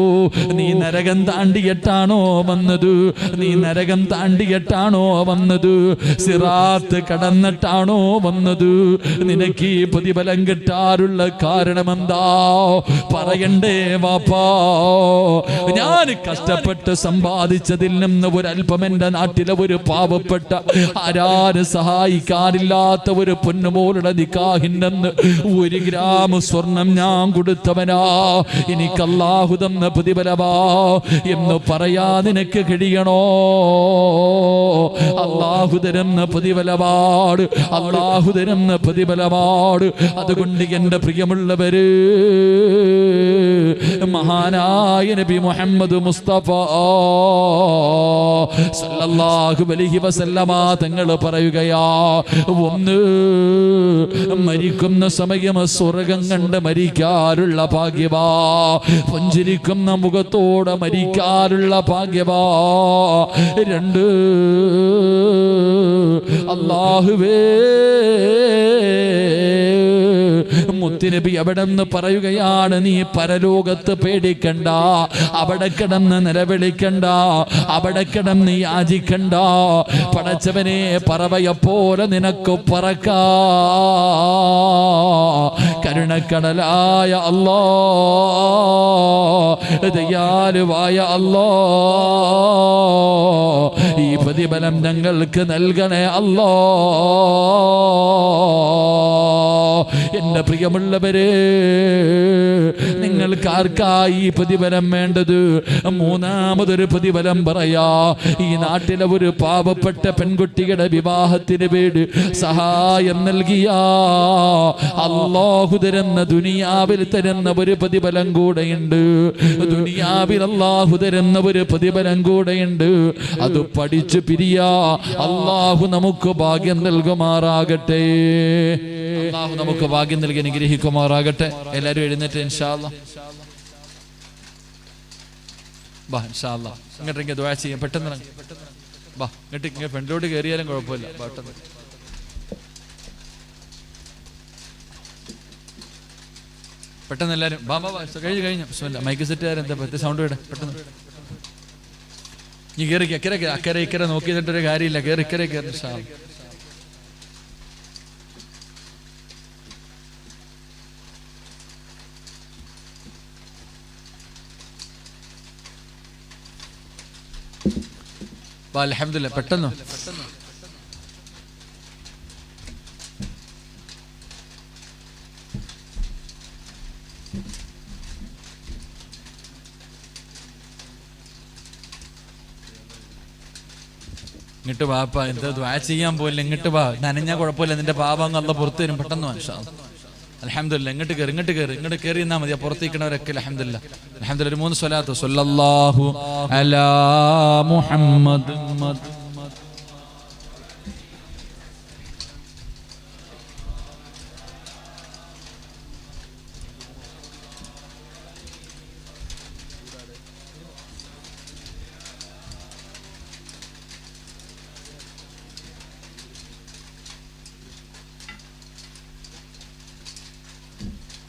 നീ നരകം താണ്ടിയിട്ടാണോ വന്നത്? നീ നരകം താണ്ടിയിട്ടാണോ വന്നത്? സിറാത്ത് കടന്നിട്ടാണോ വന്നത്? നിനക്ക് ഈ പ്രതിഫലം കിട്ടാറുള്ള കാരണമെന്താ? പറയണ്ടേ വാപ്പാ? ഞാൻ കഷ്ടപ്പെട്ട് സമ്പാദിച്ചതിൽ നിന്ന് ഒരല്പം എന്റെ നാട്ടിലെ ഒരു പാവപ്പെട്ട ആരാരും സഹായിക്കാനില്ലാത്ത ഒരു പൊന്നുമോളുടെ നിക്കാഹിനെന്ന് 1 ഗ്രാം സ്വർണം ഞാൻ കൊടുത്തവനാ. എനിക്ക് അല്ലാഹു തന്ന പ്രതിഫലമാ എന്ന് പറയാ നിനക്ക് കഴിയണോ? അല്ലാഹു തരുന്ന പ്രതിഫലമാണ്, അല്ലാഹു തരുന്ന പ്രതിഫലമാണ്. അതുകൊണ്ട് എന്റെ പ്രിയമുള്ളവര്, മഹാനായ നബി മുഹമ്മദ് മുസ്തഫ സല്ലല്ലാഹു അലൈഹി വസല്ലമ തങ്ങൾ പറയുകയാ, ഒന്ന് മരിക്കുന്ന സമയം സ്വർഗം കണ്ട് മരിക്കാറുള്ള ഭാഗ്യവാ. പുഞ്ചിരിക്കുന്ന മുഖത്തോടെ മരിക്കാറുള്ള ഭാഗ്യവാ. 2, അല്ലാഹുവേ, മുത്തുനബി അവിടെ നിന്ന് പറയുകയാണ്, നീ പരലോകത്ത് പേടിക്കണ്ട, അവിടെ കിടന്ന് നിലവിളിക്കണ്ട, അവിടെ കിടന്ന് യാചിക്കണ്ട. പടച്ചവനെ, പറവയെപ്പോലെ നിനക്ക് പറക്കാ. കരുണക്കടലായ അല്ലാ, ദയാലുവായ അല്ലാ, ഈ പ്രതിഫലം ഞങ്ങൾക്ക് നൽകണേ അല്ലാ. എന്റെ പ്രിയമുള്ളവരെ, നിങ്ങൾക്ക് ആർക്കായി പ്രതിഫലം വേണ്ടത്? 3-മതൊരു പ്രതിഫലം പറയാ. ഈ നാട്ടിലെ ഒരു പാവപ്പെട്ട പെൺകുട്ടിയുടെ വിവാഹത്തിന് വേണ്ടി സഹായം നൽകിയ അല്ലാഹു തരുന്ന ദുനിയാവിൽ തരുന്ന ഒരു പ്രതിഫലം കൂടെയുണ്ട്. ദുനിയാവിൽ അല്ലാഹു തരുന്ന ഒരു പ്രതിഫലം കൂടെയുണ്ട്. അത് പഠിച്ചു പിരിയാ. അല്ലാഹു നമുക്ക് ഭാഗ്യം നൽകുമാറാകട്ടെ. അല്ലാഹു നമുക്ക് ഭാഗ്യം നൽകി അനുഗ്രഹിക്കുമാറാകട്ടെ. എല്ലാവരും എഴുന്നേറ്റ് ഇൻഷാ അല്ലാഹ്. ബാ ഇൻഷാ അല്ലാഹ് ഇങ്ങോട്ടെങ്കിൽ ദുആ ചെയ്യാം. പെട്ടെന്ന് ബാ ഇങ്ങോട്ട് ഇങ്ങനെ ഫ്രണ്ടിലോട്ട് കയറിയാലും കുഴപ്പമില്ല. പെട്ടെന്ന് പെട്ടെന്ന് എല്ലാവരും ബാ ബാ കഴിഞ്ഞു മൈക്ക് സെറ്റുകാരൻ എന്താ പറ്റിയ സൗണ്ട് വേണ്ട പെട്ടെന്ന് നീ കയറി അക്കരെ ഇക്കരെ നോക്കിയിട്ടൊരു കാര്യമില്ല. കയറി ഇക്കരെ കയറി ഇൻഷാ അല്ലാഹ്. അൽഹംദുലില്ലാ പെട്ടെന്ന് ഇങ്ങോട്ട് വാപ്പ എന്താ ദുആ ചെയ്യാൻ പോയില്ല. ഇങ്ങോട്ട് വാ നനഞ്ഞാ കുഴപ്പമില്ല, നിന്റെ പാപം അല്ലാഹ് പുറത്തു തരും. പെട്ടെന്ന് ഇൻഷാ അല്ലാഹ്. അൽഹംദുലില്ലാ ഇങ്ങോട്ട് കയറി എന്നാ മതി. പുറത്തേക്കണവരൊക്കെ അൽഹംദുലില്ലാ ഒരു 3 സ്വലാത്ത് സ്വല്ലല്ലാഹു അലാ മുഹമ്മദ്.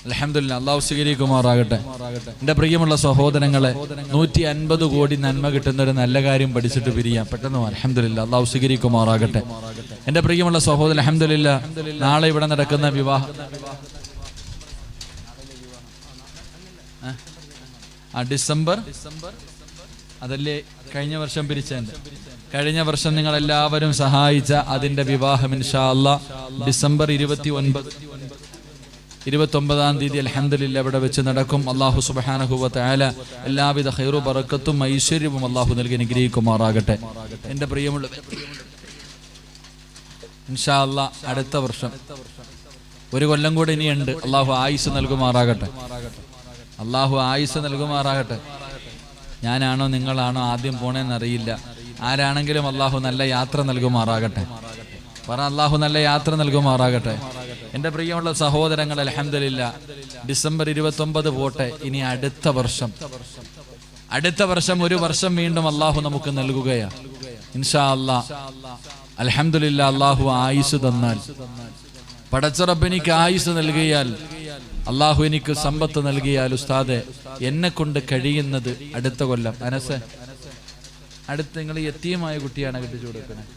അൽഹംദുലില്ലാ അല്ലാഹു സ്വീകരിക്കുമാറാകട്ടെ. എൻ്റെ പ്രിയമുള്ള സഹോദരങ്ങളെ, 150 കോടി നന്മ കിട്ടുന്ന ഒരു നല്ല കാര്യം പഠിച്ചിട്ട് പിരിയാം. പെട്ടെന്ന് അൽഹംദുലില്ലാ അല്ലാഹു സ്വീകരിക്കുമാറാകട്ടെ. എൻ്റെ പ്രിയമുള്ള സഹോദരൻ, അൽഹംദുലില്ലാ നാളെ ഇവിടെ നടക്കുന്ന വിവാഹം ഡിസംബർ അതല്ലേ കഴിഞ്ഞ വർഷം പിരിച്ചതിൻ്റെ. കഴിഞ്ഞ വർഷം നിങ്ങൾ എല്ലാവരും സഹായിച്ച അതിൻ്റെ വിവാഹം ഇൻഷാ അല്ലാഹ് ഡിസംബർ 29-ാം തീയതി അൽഹംദുലില്ലാ ഇവിടെ വെച്ച് നടക്കും. അല്ലാഹു സുബ്ഹാനഹു വ തആല എല്ലാവിധ ഖൈറു ബറക്കത്തും ഐശ്വര്യവും അല്ലാഹു നൽകി അനുഗ്രഹിക്കുമാറാകട്ടെ. എൻ്റെ പ്രിയമുള്ള ഇൻഷാ അല്ലാഹ് അടുത്ത വർഷം 1 കൊല്ലം കൂടി ഇനിയുണ്ട്. അല്ലാഹു ആയുസ് നൽകുമാറാകട്ടെ. അല്ലാഹു ആയുസ് നൽകുമാറാകട്ടെ. ഞാനാണോ നിങ്ങളാണോ ആദ്യം പോണേന്നറിയില്ല. ആരാണെങ്കിലും അല്ലാഹു നല്ല യാത്ര നൽകുമാറാകട്ടെ. പറ അല്ലാഹു നല്ല യാത്ര നൽകുമാറാകട്ടെ. എൻ്റെ പ്രിയമുള്ള സഹോദരങ്ങൾ, അൽഹംദുലില്ലാ ഡിസംബർ 29 പോട്ടെ. ഇനി അടുത്ത വർഷം 1 വർഷം വീണ്ടും അല്ലാഹു നമുക്ക് നൽകുകയാ ഇൻഷാ അല്ലാഹ്. അൽഹംദുലില്ലാ അല്ലാഹു ആയുസ് തന്നാൽ, പടച്ച റബ്ബ് എനിക്ക് ആയുസ് നൽകിയാൽ, അല്ലാഹു എനിക്ക് സമ്പത്ത് നൽകിയാൽ, ഉസ്താദെ എന്നെ കൊണ്ട് കഴിയുന്നത് അടുത്ത കൊല്ലം അനസെ അടുത്ത് നിങ്ങൾ യതീമായ കുട്ടിയാണ് കെട്ടിച്ചു കൊടുക്കുന്നത്.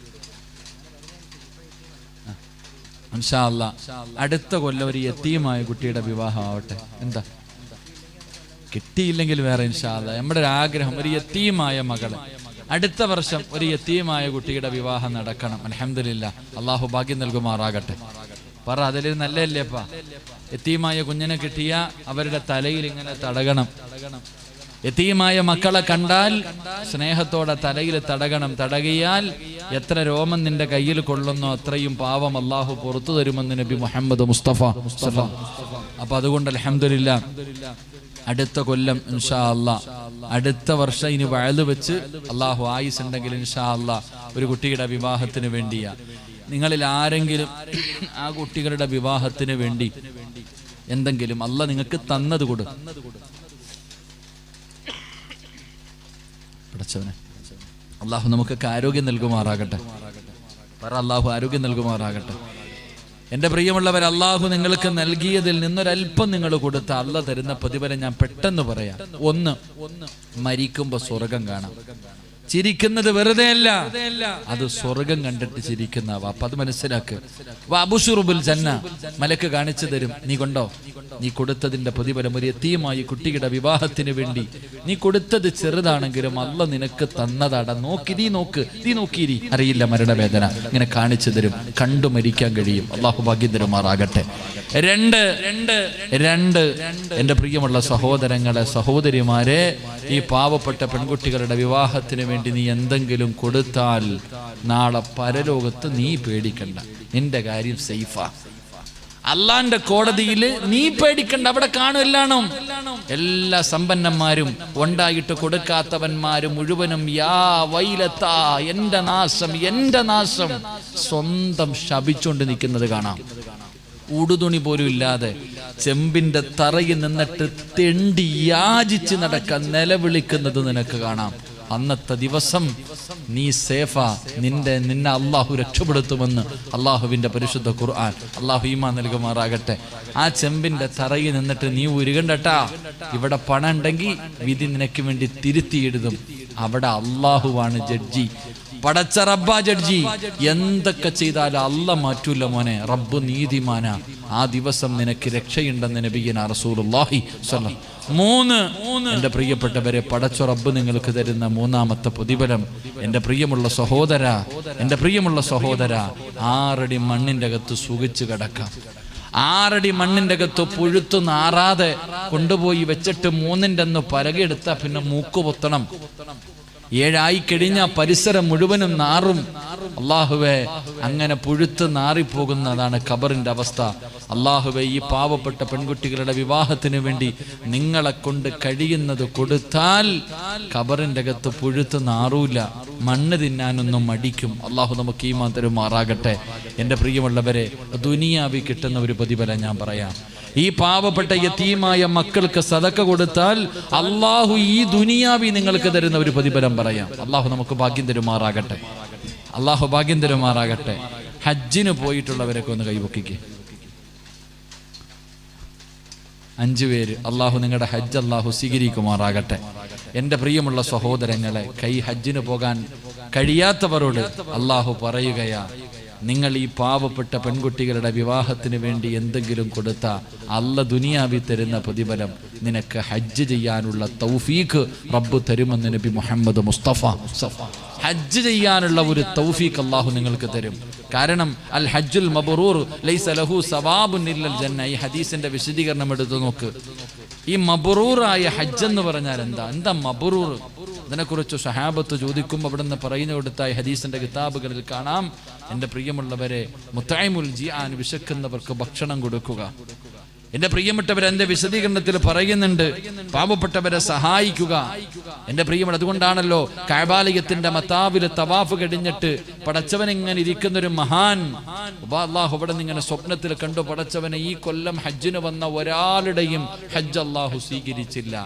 ഇൻഷാ അല്ലാഹ് അടുത്ത കൊല്ലം ഒരു യതീമായ കുട്ടിയുടെ വിവാഹം ആവട്ടെ. എന്താ കിട്ടിയില്ലെങ്കിൽ വേറെ ഇൻഷാ അല്ലാഹ് നമ്മുടെ ഒരു ആഗ്രഹം ഒരു യതീമായ മകളെ അടുത്ത വർഷം ഒരു യതീമായ കുട്ടിയുടെ വിവാഹം നടക്കണം. അൽഹംദുലില്ലാ അല്ലാഹു ഭാഗ്യം നൽകുമാറാകട്ടെ. പറ അതിൽ നല്ലല്ലേപ്പാ. യതീമായ കുഞ്ഞിനെ കിട്ടിയ അവരുടെ തലയിൽ ഇങ്ങനെ തടകണം. യതീമായ മക്കളെ കണ്ടാൽ സ്നേഹത്തോടെ തലയിൽ തടകണം. തടകിയാൽ എത്ര രോമം നിന്റെ കയ്യിൽ കൊള്ളുന്നോ അത്രയും പാവം അല്ലാഹു പുറത്തു തരുമെന്ന് നബി മുഹമ്മദ് മുസ്തഫ. അപ്പൊ അതുകൊണ്ട് അൽഹംദുലില്ലാ അടുത്ത കൊല്ലം ഇൻഷാ അല്ലാഹ് അടുത്ത വർഷം ഇനി വഅദ് വെച്ച് അല്ലാഹു ആയുസ് ഉണ്ടെങ്കിൽ ഇൻഷാ അല്ലാഹ് ഒരു കുട്ടിയുടെ വിവാഹത്തിന് വേണ്ടിയാ. നിങ്ങളിൽ ആരെങ്കിലും ആ കുട്ടികളുടെ വിവാഹത്തിന് വേണ്ടി എന്തെങ്കിലും അല്ലാഹ് നിങ്ങൾക്ക് തന്നത് കൊടു. പടച്ചവനെ അല്ലാഹു നമുക്കൊക്കെ ആരോഗ്യം നൽകുമാറാകട്ടെ. പറ അല്ലാഹു ആരോഗ്യം നൽകുമാറാകട്ടെ. എൻ്റെ പ്രിയമുള്ളവർ, അല്ലാഹു നിങ്ങൾക്ക് നൽകിയതിൽ നിന്നൊരൽപ്പം നിങ്ങൾ കൊടുത്ത അല്ലാഹ് തരുന്ന പ്രതിഫലം ഞാൻ പെട്ടെന്ന് പറയാം. 1, മരിക്കുമ്പോ സ്വർഗം കാണാം. ചിരിക്കുന്നത് വെറുതെ അല്ല, അത് സ്വർഗം കണ്ടിട്ട് ചിരിക്കുന്ന വാപ്പ. അത് മനസ്സിലാക്ക്. വഅബ്ശിറുബിൽ ജന്ന, മലക്ക് കാണിച്ചു തരും. നീ കൊണ്ടോ, നീ കൊടുത്തതിന്റെ പ്രതിഫലം ഒരു യതീമായ കുട്ടിയുടെ വിവാഹത്തിന് വേണ്ടി നീ കൊടുത്തത് ചെറുതാണെങ്കിലും അല്ലാഹ് നിനക്ക് തന്നതാടാ. നീ നോക്കിയിരി, അറിയില്ല മരണവേദന, ഇങ്ങനെ കാണിച്ചു തരും. കണ്ടു മരിക്കാൻ കഴിയും. അല്ലാഹു ഭാഗ്യം തരുമാറാകട്ടെ. 2 എൻ്റെ പ്രിയമുള്ള സഹോദരങ്ങളെ, സഹോദരിമാരെ, ഈ പാവപ്പെട്ട പെൺകുട്ടികളുടെ വിവാഹത്തിന് വേണ്ടി നീ എന്തെങ്കിലും കൊടുത്താൽ നാളെ പരലോകത്ത് നീ പേടിക്കണ്ട, നിന്റെ കാര്യം സേഫാ. അള്ളാന്റെ കോടതിയിൽ നീ പേടിക്കണ്ട, അവിടെ കാണും എല്ലാണും. എല്ലാ സമ്പന്നന്മാരും ഉണ്ടായിട്ട് കൊടുക്കാത്തവന്മാരും മുഴുവനും യാ വൈലത്താ, എന്റെ നാശം സ്വന്തം ശപിച്ചുകൊണ്ട് നിൽക്കുന്നത് കാണാം. ഉടുതുണി പോലും ഇല്ലാതെ ചെമ്പിന്റെ തറയിൽ നിന്നിട്ട് തെണ്ടി യാചിച്ച് നടക്കാൻ നിലവിളിക്കുന്നത് നിനക്ക് കാണാം. അന്നത്തെ ദിവസം നീ സേഫാ, നിന്നെ അള്ളാഹു രക്ഷപ്പെടുത്തുമെന്ന് അള്ളാഹുവിന്റെ പരിശുദ്ധ ഖുർആൻ. അള്ളാഹു ഈമാൻ നൽകുമാറാകട്ടെ. ആ ചെമ്പിന്റെ തറയിൽ നിന്നിട്ട് നീ ഉരുകണ്ടട്ടാ, ഇവിടെ പണം ഉണ്ടെങ്കിൽ വിധി നിനക്ക് വേണ്ടി തിരുത്തി എഴുതും. അവിടെ അള്ളാഹുവാണ് ജഡ്ജി, പടച്ച റബ്ബ ജഡ്ജി. എന്തൊക്കെ ചെയ്താലും അല്ല മാറ്റൂല മോനെ, റബ്ബ് നീതിമാനാ. ആ ദിവസം നിനക്ക് രക്ഷയുണ്ടെന്ന് നബിയനാ റസൂലുള്ളാഹി സ്വല്ലല്ലാഹു. 3 എൻ്റെ പ്രിയപ്പെട്ടവരെ, പടച്ച റബ്ബ് നിങ്ങൾക്ക് തരുന്ന 3ാമത്തെ പ്രതിഫലം. എൻ്റെ പ്രിയമുള്ള സഹോദര 6 അടി മണ്ണിൻ്റെ അകത്ത് സുഖിച്ച് കിടക്കാം. 6 അടി മണ്ണിൻ്റെ അകത്ത് പുഴുത്തു നാറാതെ കൊണ്ടുപോയി വെച്ചിട്ട് 3ൻ്റെ അന്ന് പരകെടുത്താൽ പിന്നെ മൂക്ക് പൊത്തണം. 7 ആയി കഴിഞ്ഞ പരിസരം മുഴുവനും നാറും. അള്ളാഹുവേ, അങ്ങനെ പുഴുത്ത് നാറിപ്പോകുന്നതാണ് ഖബറിന്റെ അവസ്ഥ. അള്ളാഹുവേ, ഈ പാവപ്പെട്ട പെൺകുട്ടികളുടെ വിവാഹത്തിന് വേണ്ടി നിങ്ങളെ കൊണ്ട് കഴിയുന്നത് കൊടുത്താൽ ഖബറിന്റെ അകത്ത് പുഴുത്ത് നാറൂല, മണ്ണ് തിന്നാനൊന്നും മടിക്കും. അള്ളാഹു നമുക്ക് ഈമാൻ തരുമാറാകട്ടെ. എൻ്റെ പ്രിയമുള്ളവരെ, ദുനിയാവി കിട്ടുന്ന ഒരു പ്രതിഫലം ഞാൻ പറയാം. ഈ പാവപ്പെട്ട യതീമായ മക്കൾക്ക് സദക്ക കൊടുത്താൽ അള്ളാഹു ഈ ദുനിയാവി നിങ്ങൾക്ക് തരുന്ന ഒരു പ്രതിഫലം പറയാം. അള്ളാഹു നമുക്ക് ഭാഗ്യം തരുമാറാകട്ടെ. ഹജ്ജിന് പോയിട്ടുള്ളവരൊക്കെ ഒന്ന് കൈപൊക്കിക്ക്. 5 പേര്. അള്ളാഹു നിങ്ങളുടെ ഹജ്ജ് അള്ളാഹു സ്വീകരിക്കുമാറാകട്ടെ. എൻ്റെ പ്രിയമുള്ള സഹോദരങ്ങളെ, ഹജ്ജിന് പോകാൻ കഴിയാത്തവരോട് അള്ളാഹു പറയുകയാ, നിങ്ങൾ ഈ പാവപ്പെട്ട പെൺകുട്ടികളുടെ വിവാഹത്തിന് വേണ്ടി എന്തെങ്കിലും കൊടുത്ത അല്ല ദുനിയാവി തരുന്ന പ്രതിഫലം നിനക്ക് ഹജ്ജ് ചെയ്യാനുള്ള തൗഫീഖ് റബ്ബ് തരുമെന്ന് നബി മുഹമ്മദ് മുസ്തഫ. ഹജ്ജ് ചെയ്യാനുള്ള ഒരു തൗഫീഖ് അല്ലാഹു നിങ്ങൾക്ക് തരും. കാരണം അൽ ഹജ്ജുൽ മബ്റൂർ ലൈസ ലഹു സവാബുൻ ഇല്ലൽ ജന്ന. ഈ ഹദീസിന്റെ വിശദീകരണം എടുത്തു നോക്ക്. ഈ മബ്റൂറായ ഹജ്ജ് എന്ന് പറഞ്ഞാൽ എന്താ മബ്റൂർ? ഇതിനെക്കുറിച്ച് സഹാബത്ത് ചോദിക്കുമ്പോൾ അവിടെ നിന്ന് പറഞ്ഞു കൊടുത്തായി ഹദീസിന്റെ കിതാബുകളിൽ കാണാം. എൻ്റെ പ്രിയമുള്ളവരെ, മുത്തൈമുൽ ജിആൻ, വിശക്കുന്നവർക്ക് ഭക്ഷണം കൊടുക്കുക. എൻ്റെ പ്രിയപ്പെട്ടവരെ, എൻ്റെ വിശദീകരണത്തിൽ പറയുന്നുണ്ട്, പാവപ്പെട്ടവരെ സഹായിക്കുക. എൻ്റെ പ്രിയപ്പെട്ട, അതുകൊണ്ടാണല്ലോ കഅബാലയത്തിന്റെ മതാബിൽ തവാഫ് കഴിഞ്ഞിട്ട് പടച്ചവൻ ഇങ്ങനെ ഇരിക്കുന്നൊരു മഹാൻ അല്ലാഹു അവിടെ നിന്ന് ഇങ്ങനെ സ്വപ്നത്തിൽ കണ്ടു, പടച്ചവനെ ഈ കൊല്ലം ഹജ്ജിന് വന്ന ഒരാളുടെയും ഹജ്ജ് അല്ലാഹു സ്വീകരിച്ചില്ല.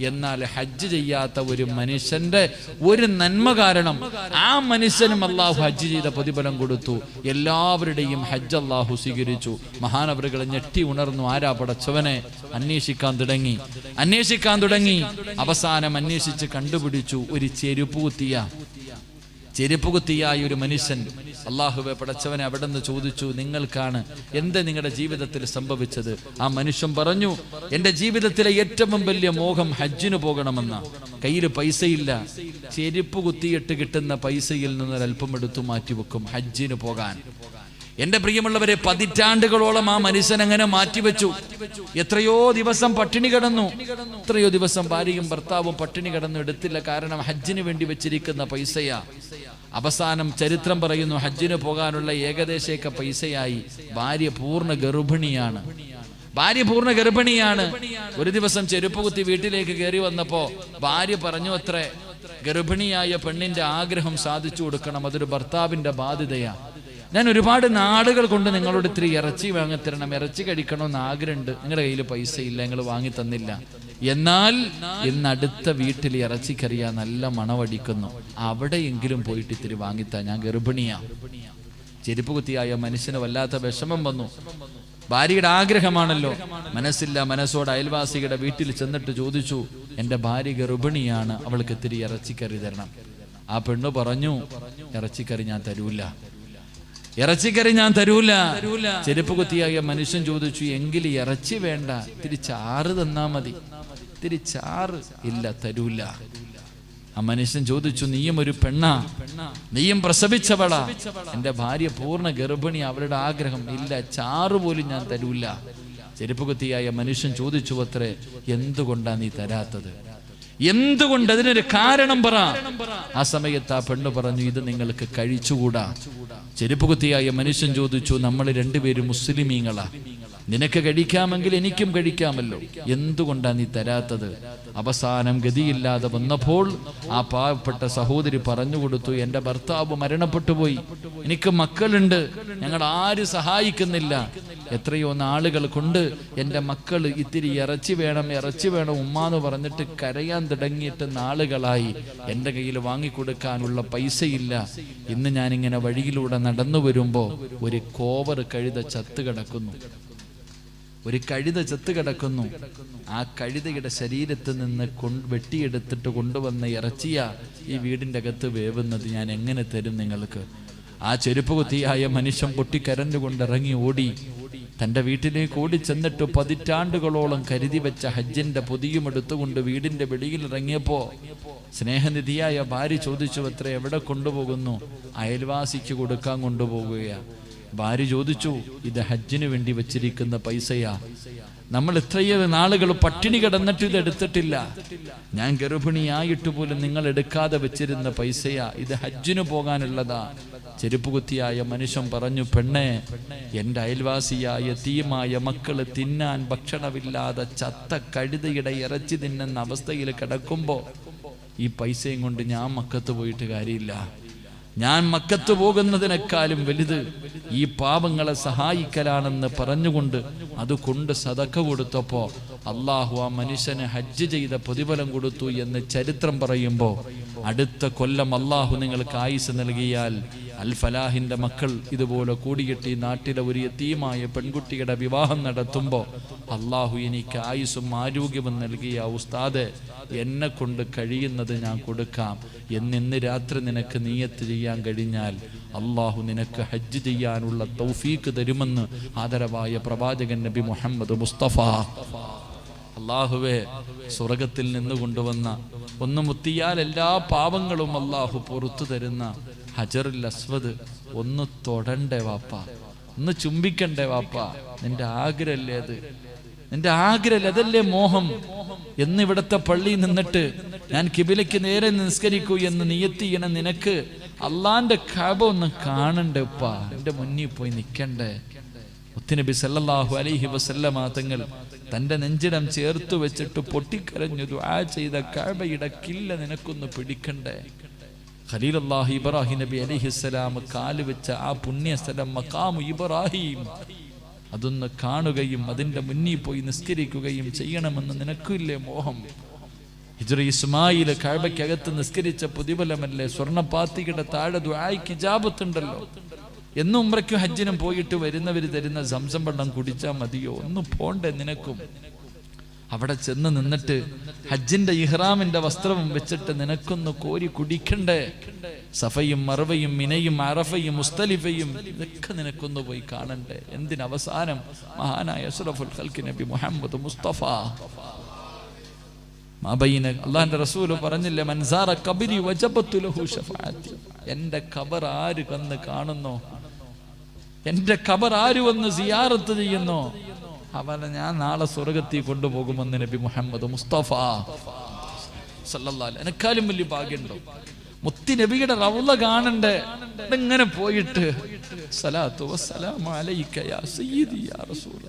എന്നാൽ ഹജ്ജ് ചെയ്യാത്ത ഒരു മനുഷ്യന്റെ ഒരു നന്മ കാരണം ആ മനുഷ്യനും അല്ലാഹു ഹജ്ജ് ചെയ്ത പ്രതിഫലം കൊടുത്തു. എല്ലാവരുടെയും ഹജ്ജ് അല്ലാഹു സ്വീകരിച്ചു. മഹാനവറുകൾ ഞെട്ടി ഉണർന്നു. ആരാ പടച്ചവനെ? അന്വേഷിക്കാൻ തുടങ്ങി. അവസാനം അന്വേഷിച്ച് കണ്ടുപിടിച്ചു, ഒരു ചെരുപ്പ് കുത്തിയായ ഒരു മനുഷ്യൻ. അല്ലാഹുവേ, പടച്ചവനെ അവിടെ നിന്ന് ചോദിച്ചു, നിങ്ങൾക്കാണ് എന്ത് നിങ്ങളുടെ ജീവിതത്തിൽ സംഭവിച്ചത്? ആ മനുഷ്യൻ പറഞ്ഞു, എൻ്റെ ജീവിതത്തിലെ ഏറ്റവും വലിയ മോഹം ഹജ്ജിന് പോകണമെന്ന. കയ്യിൽ പൈസയില്ല, ചെരുപ്പ് കുത്തിയിട്ട് കിട്ടുന്ന പൈസയിൽ നിന്ന് അല്പം എടുത്തു മാറ്റിവെക്കും ഹജ്ജിന് പോകാൻ. എന്റെ പ്രിയമുള്ളവരെ, പതിറ്റാണ്ടുകളോളം ആ മനുഷ്യൻ അങ്ങനെ മാറ്റിവെച്ചു. എത്രയോ ദിവസം പട്ടിണി കിടന്നു, എത്രയോ ദിവസം ഭാര്യയും ഭർത്താവും പട്ടിണി കിടന്നു, എടുത്തില്ല. കാരണം ഹജ്ജിന് വേണ്ടി വെച്ചിരിക്കുന്ന പൈസയാ. അവസാനം ചരിത്രം പറയുന്നു, ഹജ്ജിന് പോകാനുള്ള ഏകദേശമൊക്കെ പൈസയായി. ഭാര്യ പൂർണ്ണ ഗർഭിണിയാണ്. ഒരു ദിവസം ചെരുപ്പ് കുത്തി വീട്ടിലേക്ക് കയറി വന്നപ്പോ ഭാര്യ പറഞ്ഞു അത്രേ, ഗർഭിണിയായ പെണ്ണിന്റെ ആഗ്രഹം സാധിച്ചു കൊടുക്കണം, അതൊരു ഭർത്താവിന്റെ ബാധ്യതയാ. ഞാൻ ഒരുപാട് നാടുകൾ കൊണ്ട് നിങ്ങളോട് ഇത്തിരി ഇറച്ചി വാങ്ങിത്തരണം, ഇറച്ചി കഴിക്കണമെന്ന് ആഗ്രഹമുണ്ട്, നിങ്ങളുടെ കയ്യിൽ പൈസ ഇല്ല, നിങ്ങൾ വാങ്ങി തന്നില്ല. എന്നാൽ ഇന്ന് അടുത്ത വീട്ടിൽ ഇറച്ചിക്കറിയാ നല്ല മണവടിക്കുന്നു, അവിടെയെങ്കിലും പോയിട്ട് ഇത്തിരി വാങ്ങിത്താ, ഞാൻ ഗർഭിണിയാ. ചെരുപ്പ് കുത്തിയായ മനുഷ്യന് വല്ലാത്ത വിഷമം വന്നു. ഭാര്യയുടെ ആഗ്രഹമാണല്ലോ, മനസ്സോട് അയൽവാസിയുടെ വീട്ടിൽ ചെന്നിട്ട് ചോദിച്ചു, എൻ്റെ ഭാര്യ ഗർഭിണിയാണ്, അവൾക്ക് ഇത്തിരി ഇറച്ചിക്കറി തരണം. ആ പെണ്ണ് പറഞ്ഞു, ഇറച്ചിക്കറി ഞാൻ തരൂല. ചെരുപ്പ് കുത്തിയായ മനുഷ്യൻ ചോദിച്ചു, എങ്കിൽ ഇറച്ചി വേണ്ട, ഇത്തിരി ചാറ് തന്നാ മതി. ഇത്തിരി ചാറ് ഇല്ല, തരൂല. ആ മനുഷ്യൻ ചോദിച്ചു, നീയും ഒരു പെണ്ണാ, നീയും പ്രസവിച്ചവളാ? എൻ്റെ ഭാര്യ പൂർണ്ണ ഗർഭിണി, അവളുടെ ആഗ്രഹം ഇല്ല, ചാറ് പോലും ഞാൻ തരൂല. ചെരുപ്പ് കുത്തിയായ മനുഷ്യൻ ചോദിച്ചു അത്രേ, എന്തുകൊണ്ടാ നീ തരാത്തത്? എന്തുകൊണ്ട്? അതിനൊരു കാരണം പറ. ആ സമയത്ത് ആ പെണ്ണ് പറഞ്ഞു, ഇത് നിങ്ങൾക്ക് കഴിച്ചുകൂടാ. ചെരുപ്പ് കുത്തിയായ മനുഷ്യൻ ചോദിച്ചു, നമ്മൾ രണ്ടുപേരും മുസ്ലിമീങ്ങളാ, നിനക്ക് കഴിക്കാമെങ്കിൽ എനിക്കും കഴിക്കാമല്ലോ, എന്തുകൊണ്ടാ നീ തരാത്തത്? അവസാനം ഗതിയില്ലാതെ വന്നപ്പോൾ ആ പാവപ്പെട്ട സഹോദരി പറഞ്ഞു കൊടുത്തു, എൻ്റെ ഭർത്താവ് മരണപ്പെട്ടു പോയി, എനിക്ക് മക്കളുണ്ട്, ഞങ്ങൾ ആരും സഹായിക്കുന്നില്ല, എത്രയോ നാളുകൾ കൊണ്ട് എൻ്റെ മക്കൾ ഇത്തിരി ഇറച്ചി വേണം ഉമ്മാന്ന് പറഞ്ഞിട്ട് കരയാൻ തുടങ്ങിയിട്ട് നാളുകളായി. എൻ്റെ കയ്യിൽ വാങ്ങിക്കൊടുക്കാനുള്ള പൈസയില്ല. ഇന്ന് ഞാനിങ്ങനെ വഴിയിലൂടെ നടന്നു വരുമ്പോൾ ഒരു കോവർ കഴുത ചത്ത് കിടക്കുന്നു. ആ കഴുതയുടെ ശരീരത്തിൽ നിന്ന് വെട്ടിയെടുത്തിട്ട് കൊണ്ടുവന്ന ഇറച്ചിയ ഈ വീടിൻ്റെ അകത്ത് വേവുന്നത്. ഞാൻ എങ്ങനെ തരും നിങ്ങൾക്ക്? ആ ചെരുപ്പ് കുത്തിയായ മനുഷ്യൻ പൊട്ടിക്കരഞ്ഞുകൊണ്ട് ഇറങ്ങി ഓടി തൻ്റെ വീട്ടിലേക്ക് ഓടി ചെന്നിട്ട് 10 പതിറ്റാണ്ടുകളോളം കരുതി വെച്ച ഹജ്ജിന്റെ പൊതിയും എടുത്തുകൊണ്ട് വീടിന്റെ വെളിയിൽ ഇറങ്ങിയപ്പോ സ്നേഹനിധിയായ ഭാര്യ ചോദിച്ചു, അത്ര എവിടെ കൊണ്ടുപോകുന്നു? അയൽവാസിക്ക് കൊടുക്കാൻ കൊണ്ടുപോകുകയാണ്. ഭാര്യ ചോദിച്ചു, ഇത് ഹജ്ജിന് വേണ്ടി വെച്ചിരിക്കുന്ന പൈസയാ. നമ്മൾ ഇത്രയേറെ നാളുകൾ പട്ടിണി കിടന്നിട്ട് ഇത് എടുത്തിട്ടില്ല. ഞാൻ ഗർഭിണിയായിട്ട് പോലും നിങ്ങൾ എടുക്കാതെ വെച്ചിരുന്ന പൈസയാ, ഇത് ഹജ്ജിന് പോകാനുള്ളതാ. ചെരുപ്പ് കുത്തിയായ മനുഷ്യൻ പറഞ്ഞു, പെണ്ണെ, എൻ്റെ അയൽവാസിയായ യതീമായ മക്കള് തിന്നാൻ ഭക്ഷണമില്ലാതെ ചത്ത കഴുതയുടെ ഇറച്ചി തിന്നുന്ന അവസ്ഥയിൽ കിടക്കുമ്പോ ഈ പൈസയും കൊണ്ട് ഞാൻ മക്കത്ത് പോയിട്ട് കാര്യമില്ല. ഞാൻ മക്കത്ത് പോകുന്നതിനേക്കാളും വലുത് ഈ പാവങ്ങളെ സഹായിക്കലാണെന്ന് പറഞ്ഞുകൊണ്ട് അതുകൊണ്ട് സദക്ക കൊടുത്തപ്പോ അള്ളാഹു ആ മനുഷ്യന് ഹജ്ജ് ചെയ്ത പ്രതിഫലം കൊടുത്തു എന്ന് ചരിത്രം പറയുമ്പോൾ അടുത്ത കൊല്ലം അള്ളാഹു നിങ്ങൾക്ക് ആയുസ് നൽകിയാൽ അൽ ഫലാഹിന്റെ മക്കൾ ഇതുപോലെ കൂടിയെട്ടി നാട്ടിലെ ഒരു യതീമായ പെൺകുട്ടിയുടെ വിവാഹം നടത്തുമ്പോൾ അള്ളാഹു എനിക്ക് ആയുസ്സും ആരോഗ്യവും നൽകിയ ഉസ്താദ്, എന്നെ കൊണ്ട് കഴിയുന്നത് ഞാൻ കൊടുക്കാം എന്ന് രാത്രി നിനക്ക് നിയ്യത്ത് ചെയ്യാൻ കഴിഞ്ഞാൽ അള്ളാഹു നിനക്ക് ഹജ്ജ് ചെയ്യാനുള്ള തൗഫീക്ക് തരുമെന്ന് ആദരവായ പ്രവാചകൻ നബി മുഹമ്മദ് മുസ്തഫ. അള്ളാഹുവേ, സ്വർഗത്തിൽ നിന്ന് കൊണ്ടുവന്ന ഒന്ന് മുത്തിയാൽ എല്ലാ പാപങ്ങളും അള്ളാഹു പുറത്തു തരുന്ന ഹജറുൽ അസ്വദ് ഒന്ന് തൊടണ്ടേ വാപ്പ, ഒന്ന് ചുംബിക്കണ്ടേ വാപ്പ. നിന്റെ ആഗ്രഹല്ലേ അത്? നിന്റെ ആഗ്രഹം അതല്ലേ മോഹം? എന്നിവിടത്തെ പള്ളിയിൽ നിന്നിട്ട് ഞാൻ കിബിലയ്ക്ക് നേരെ നിസ്കരിക്കൂ എന്ന് നിയത്ത് ചെയ്യണ നിനക്ക് അള്ളാന്റെ കഅബ ഒന്ന് കാണണ്ടേ ഉപ്പ, എന്റെ മുന്നിൽ പോയി നിൽക്കണ്ടേ? മുത്തുനബി സല്ലല്ലാഹു അലൈഹി വസല്ലമ തങ്ങൾ തന്റെ നെഞ്ചിടം ചേർത്ത് വെച്ചിട്ട് പൊട്ടിക്കരഞ്ഞു ദുആ ചെയ്ത കഅബയുടെ കില്ല നിനക്കൊന്ന് പിടിക്കണ്ടേ? ഖലീലുല്ലാഹി ഇബ്രാഹിം നബി അലൈഹിസ്സലാം കാല് വെച്ച ആ പുണ്യസ്ഥലം മഖാമു ഇബ്രാഹിം, അതൊന്ന് കാണുകയും അതിന്റെ മുന്നിൽ പോയി നിസ്കരിക്കുകയും ചെയ്യണമെന്ന് നിനക്കില്ലേ മോഹം? ഹിജ്റ ഇസ്മായിൽ കഅബയ്ക്കകത്ത് നിസ്കരിച്ച പ്രതിഫലമല്ലേ? സ്വർണ്ണപാത്തിയുടെ താഴെ ദുആയ്ക്ക് ഇജാബത്തുണ്ടല്ലോ. എന്നും ഉംറയ്ക്കും ഹജ്ജിനും പോയിട്ട് വരുന്നവർ തരുന്ന സംസം വെള്ളം കുടിച്ചാൽ മതിയോ? ഒന്ന് പോണ്ടേ നിനക്കും? അവിടെ ചെന്ന് നിന്നിട്ട് ഹജ്ജിന്റെ ഇഹ്റാമിന്റെ വസ്ത്രവും വെച്ചിട്ട് നിനക്കൊന്ന് കോരി കുടിക്കണ്ടേ? സഫയും മർവയും മിനയും അറഫയും മുസ്തലിഫയും ഇതൊക്കെ നിനക്കൊന്ന് പോയി കാണണ്ടേ? എന്തിനവസാനം മഹാനായ അഷ്റഫുൽ ഖൽഖ് നബി മുഹമ്മദ് മുസ്തഫ അള്ളാന്റെ റസൂല് പറഞ്ഞില്ലേ, മൻസാറ ഖബരി വജബത്തു ലഹു ശഫാഅത്തി. എന്റെ ഖബർ ആര് വന്ന് കാണുന്നോ, എന്റെ ഖബർ ആര് വന്ന് സിയാറത്ത് ചെയ്യുന്നോ, അവനെ ഞാൻ നാളെ സ്വർഗത്തിൽ കൊണ്ടുപോകുമെന്ന് നബി മുഹമ്മദ് മുസ്തഫ സല്ലല്ലാഹു അലൈഹി. എന്നെക്കാളും വലിയ ഭാഗ്യമുണ്ടോ? മുത്തി നബിയുടെ റൗള കാണണ്ടേ? ഇങ്ങനെ പോയിട്ട് സലാത്തു വസ്സലാമു അലൈക യാ സയ്യിദി യാ റസൂൽ.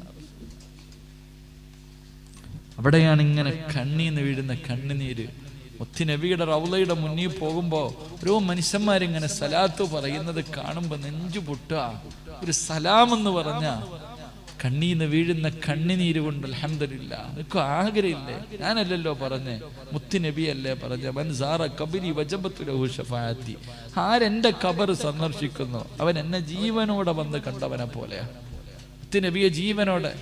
അവിടെയാണ് ഇങ്ങനെ കണ്ണീന്ന് വീഴുന്ന കണ്ണുനീര്. മുത്തി നബിയുടെ റൗളയുടെ മുന്നിൽ പോകുമ്പോ ഓരോ മനുഷ്യന്മാരിങ്ങനെ സലാത്ത് പറയുന്നത് കാണുമ്പോ നെഞ്ചു പൊട്ടുക. ഒരു സലാം എന്ന് പറഞ്ഞ കണ്ണീന്ന് വീഴുന്ന കണ്ണുനീര് കൊണ്ട് അൽഹംദുലില്ലാ. നിനക്ക് ആഗ്രഹമില്ലേ? ഞാനല്ലല്ലോ പറഞ്ഞേ, മുത്തി നബിയല്ലേ പറഞ്ഞ, മൻസാറ ഖബരി വജബത്തു ലഹു ശഫാഅത്തി. ആരെന്റെ ഖബർ സന്ദർശിക്കുന്നു അവൻ എന്നെ ജീവനോടെ വന്ന് കണ്ടവനെ പോലെയാ. മുത്തി നബിയെ ജീവനോടെ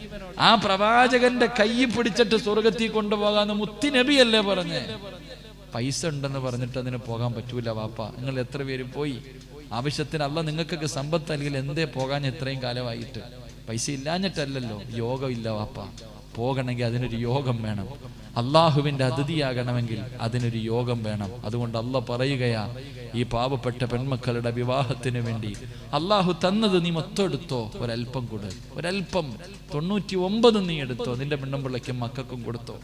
ആ പ്രവാചകന്റെ കൈ പിടിച്ചിട്ട് സ്വർഗത്തിൽ കൊണ്ടുപോകാന്ന് മുത്തി നബിയല്ലേ പറഞ്ഞേ. പൈസ ഉണ്ടെന്ന് പറഞ്ഞിട്ട് അതിന് പോകാൻ പറ്റൂല വാപ്പ. നിങ്ങൾ എത്ര പേര് പോയി? ആവശ്യത്തിന് അല്ല നിങ്ങൾക്കൊക്കെ സമ്പത്ത് അല്ലെങ്കിൽ എന്തേ പോകാൻ ഇത്രയും കാലമായിട്ട്? പൈസ ഇല്ലാഞ്ഞിട്ടല്ലല്ലോ, യോഗം ഇല്ല വാപ്പ. പോകണമെങ്കിൽ അതിനൊരു യോഗം വേണം. അള്ളാഹുവിന്റെ അതിഥിയാകണമെങ്കിൽ അതിനൊരു യോഗം വേണം. അതുകൊണ്ട് അള്ളാഹ് പറയുകയാ, ഈ പാവപ്പെട്ട പെൺമക്കളുടെ വിവാഹത്തിന് വേണ്ടി അള്ളാഹു തന്നത് നീ മൊത്തം എടുത്തോ, ഒരൽപ്പം കൂടെ, ഒരൽപ്പം 99 നീ എടുത്തോ, നിന്റെ പെണ്ണുമ്പിള്ളയ്ക്കും മക്കൾക്കും കൊടുത്തോ.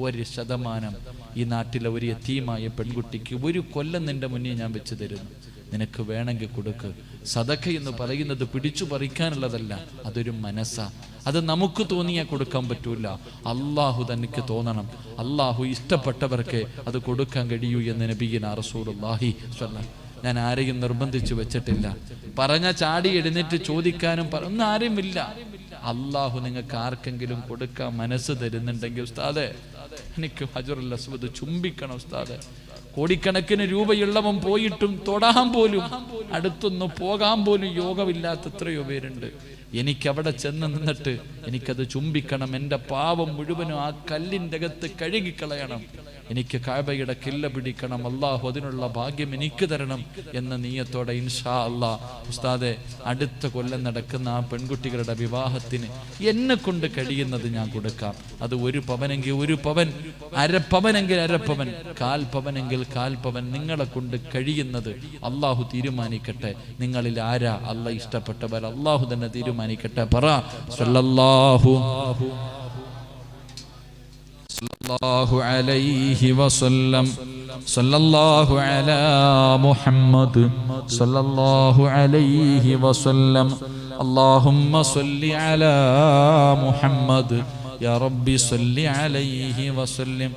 1% ഈ നാട്ടിലെ ഒരു യതീമായ പെൺകുട്ടിക്ക് 1 കൊല്ലം നിന്റെ മുന്നിൽ ഞാൻ വെച്ച് തരുന്നു. നിനക്ക് വേണമെങ്കിൽ കൊടുക്ക്. സദഖ എന്ന് പറയുന്നത് പിടിച്ചു പറിക്കാനുള്ളതല്ല, അതൊരു മനസ്സാ. അത് നമുക്ക് തോന്നിയാൽ കൊടുക്കാൻ പറ്റൂല, അള്ളാഹു തനിക്ക് തോന്നണം. അള്ളാഹു ഇഷ്ടപ്പെട്ടവർക്ക് അത് കൊടുക്കാൻ കഴിയൂ എന്ന് നബിയിന റസൂലുള്ളാഹി സ്വല്ലല്ലാഹു. ഞാൻ ആരെയും നിർബന്ധിച്ചു വെച്ചിട്ടില്ല. പറഞ്ഞ ചാടി എഴുന്നേറ്റ് ചോദിക്കാനും ഒന്നും ആരുമില്ല. അള്ളാഹു നിങ്ങൾക്ക് ആർക്കെങ്കിലും കൊടുക്കാൻ മനസ്സ് തരുന്നുണ്ടെങ്കിൽ ഉസ്താദെ എനിക്ക് ഹജറുൽ അസ്വദ് ചുംബിക്കണം ഉസ്താദെ. കോടിക്കണക്കിന് രൂപയുള്ളവൻ പോയിട്ടും തൊടാൻ പോലും, അടുത്തൊന്ന് പോകാൻ പോലും യോഗമില്ലാത്ത എത്രയോ പേരുണ്ട്. എനിക്കവിടെ ചെന്ന് നിന്നിട്ട് എനിക്കത് ചുംബിക്കണം. എൻ്റെ പാവം മുഴുവനും ആ കല്ലിൻ്റെ അകത്ത് കഴുകിക്കളയണം. എനിക്ക് കഅബയുടെ കില്ല പിടിക്കണം. അള്ളാഹു അതിനുള്ള ഭാഗ്യം എനിക്ക് തരണം എന്ന നീയത്തോടെ ഇൻഷാ അള്ളാഹ് ഉസ്താദെ അടുത്ത കൊല്ലം നടക്കുന്ന ആ പെൺകുട്ടികളുടെ വിവാഹത്തിന് എന്നെ കൊണ്ട് കഴിയുന്നത് ഞാൻ കൊടുക്കാം. അത് 1 പവനെങ്കിൽ 1 പവൻ, അരപ്പവനെങ്കിൽ അരപ്പവൻ, 1/4 പവനെങ്കിൽ 1/4 പവൻ, നിങ്ങളെ കൊണ്ട് കഴിയുന്നത് അള്ളാഹു തീരുമാനിക്കട്ടെ. നിങ്ങളിൽ ആരാ അള്ളാഹ് ഇഷ്ടപ്പെട്ടവർ അള്ളാഹു തന്നെ തീരുമാനിക്കട്ടെ. പറ സല്ലല്ലാഹു അലൈഹി വസല്ലം. സല്ലല്ലാഹു അലാ മുഹമ്മദ് സല്ലല്ലാഹു അലൈഹി വസല്ലം. അല്ലാഹുമ്മ സല്ലി അലാ മുഹമ്മദ് യാ റബ്ബി സല്ലി അലൈഹി വസല്ലം.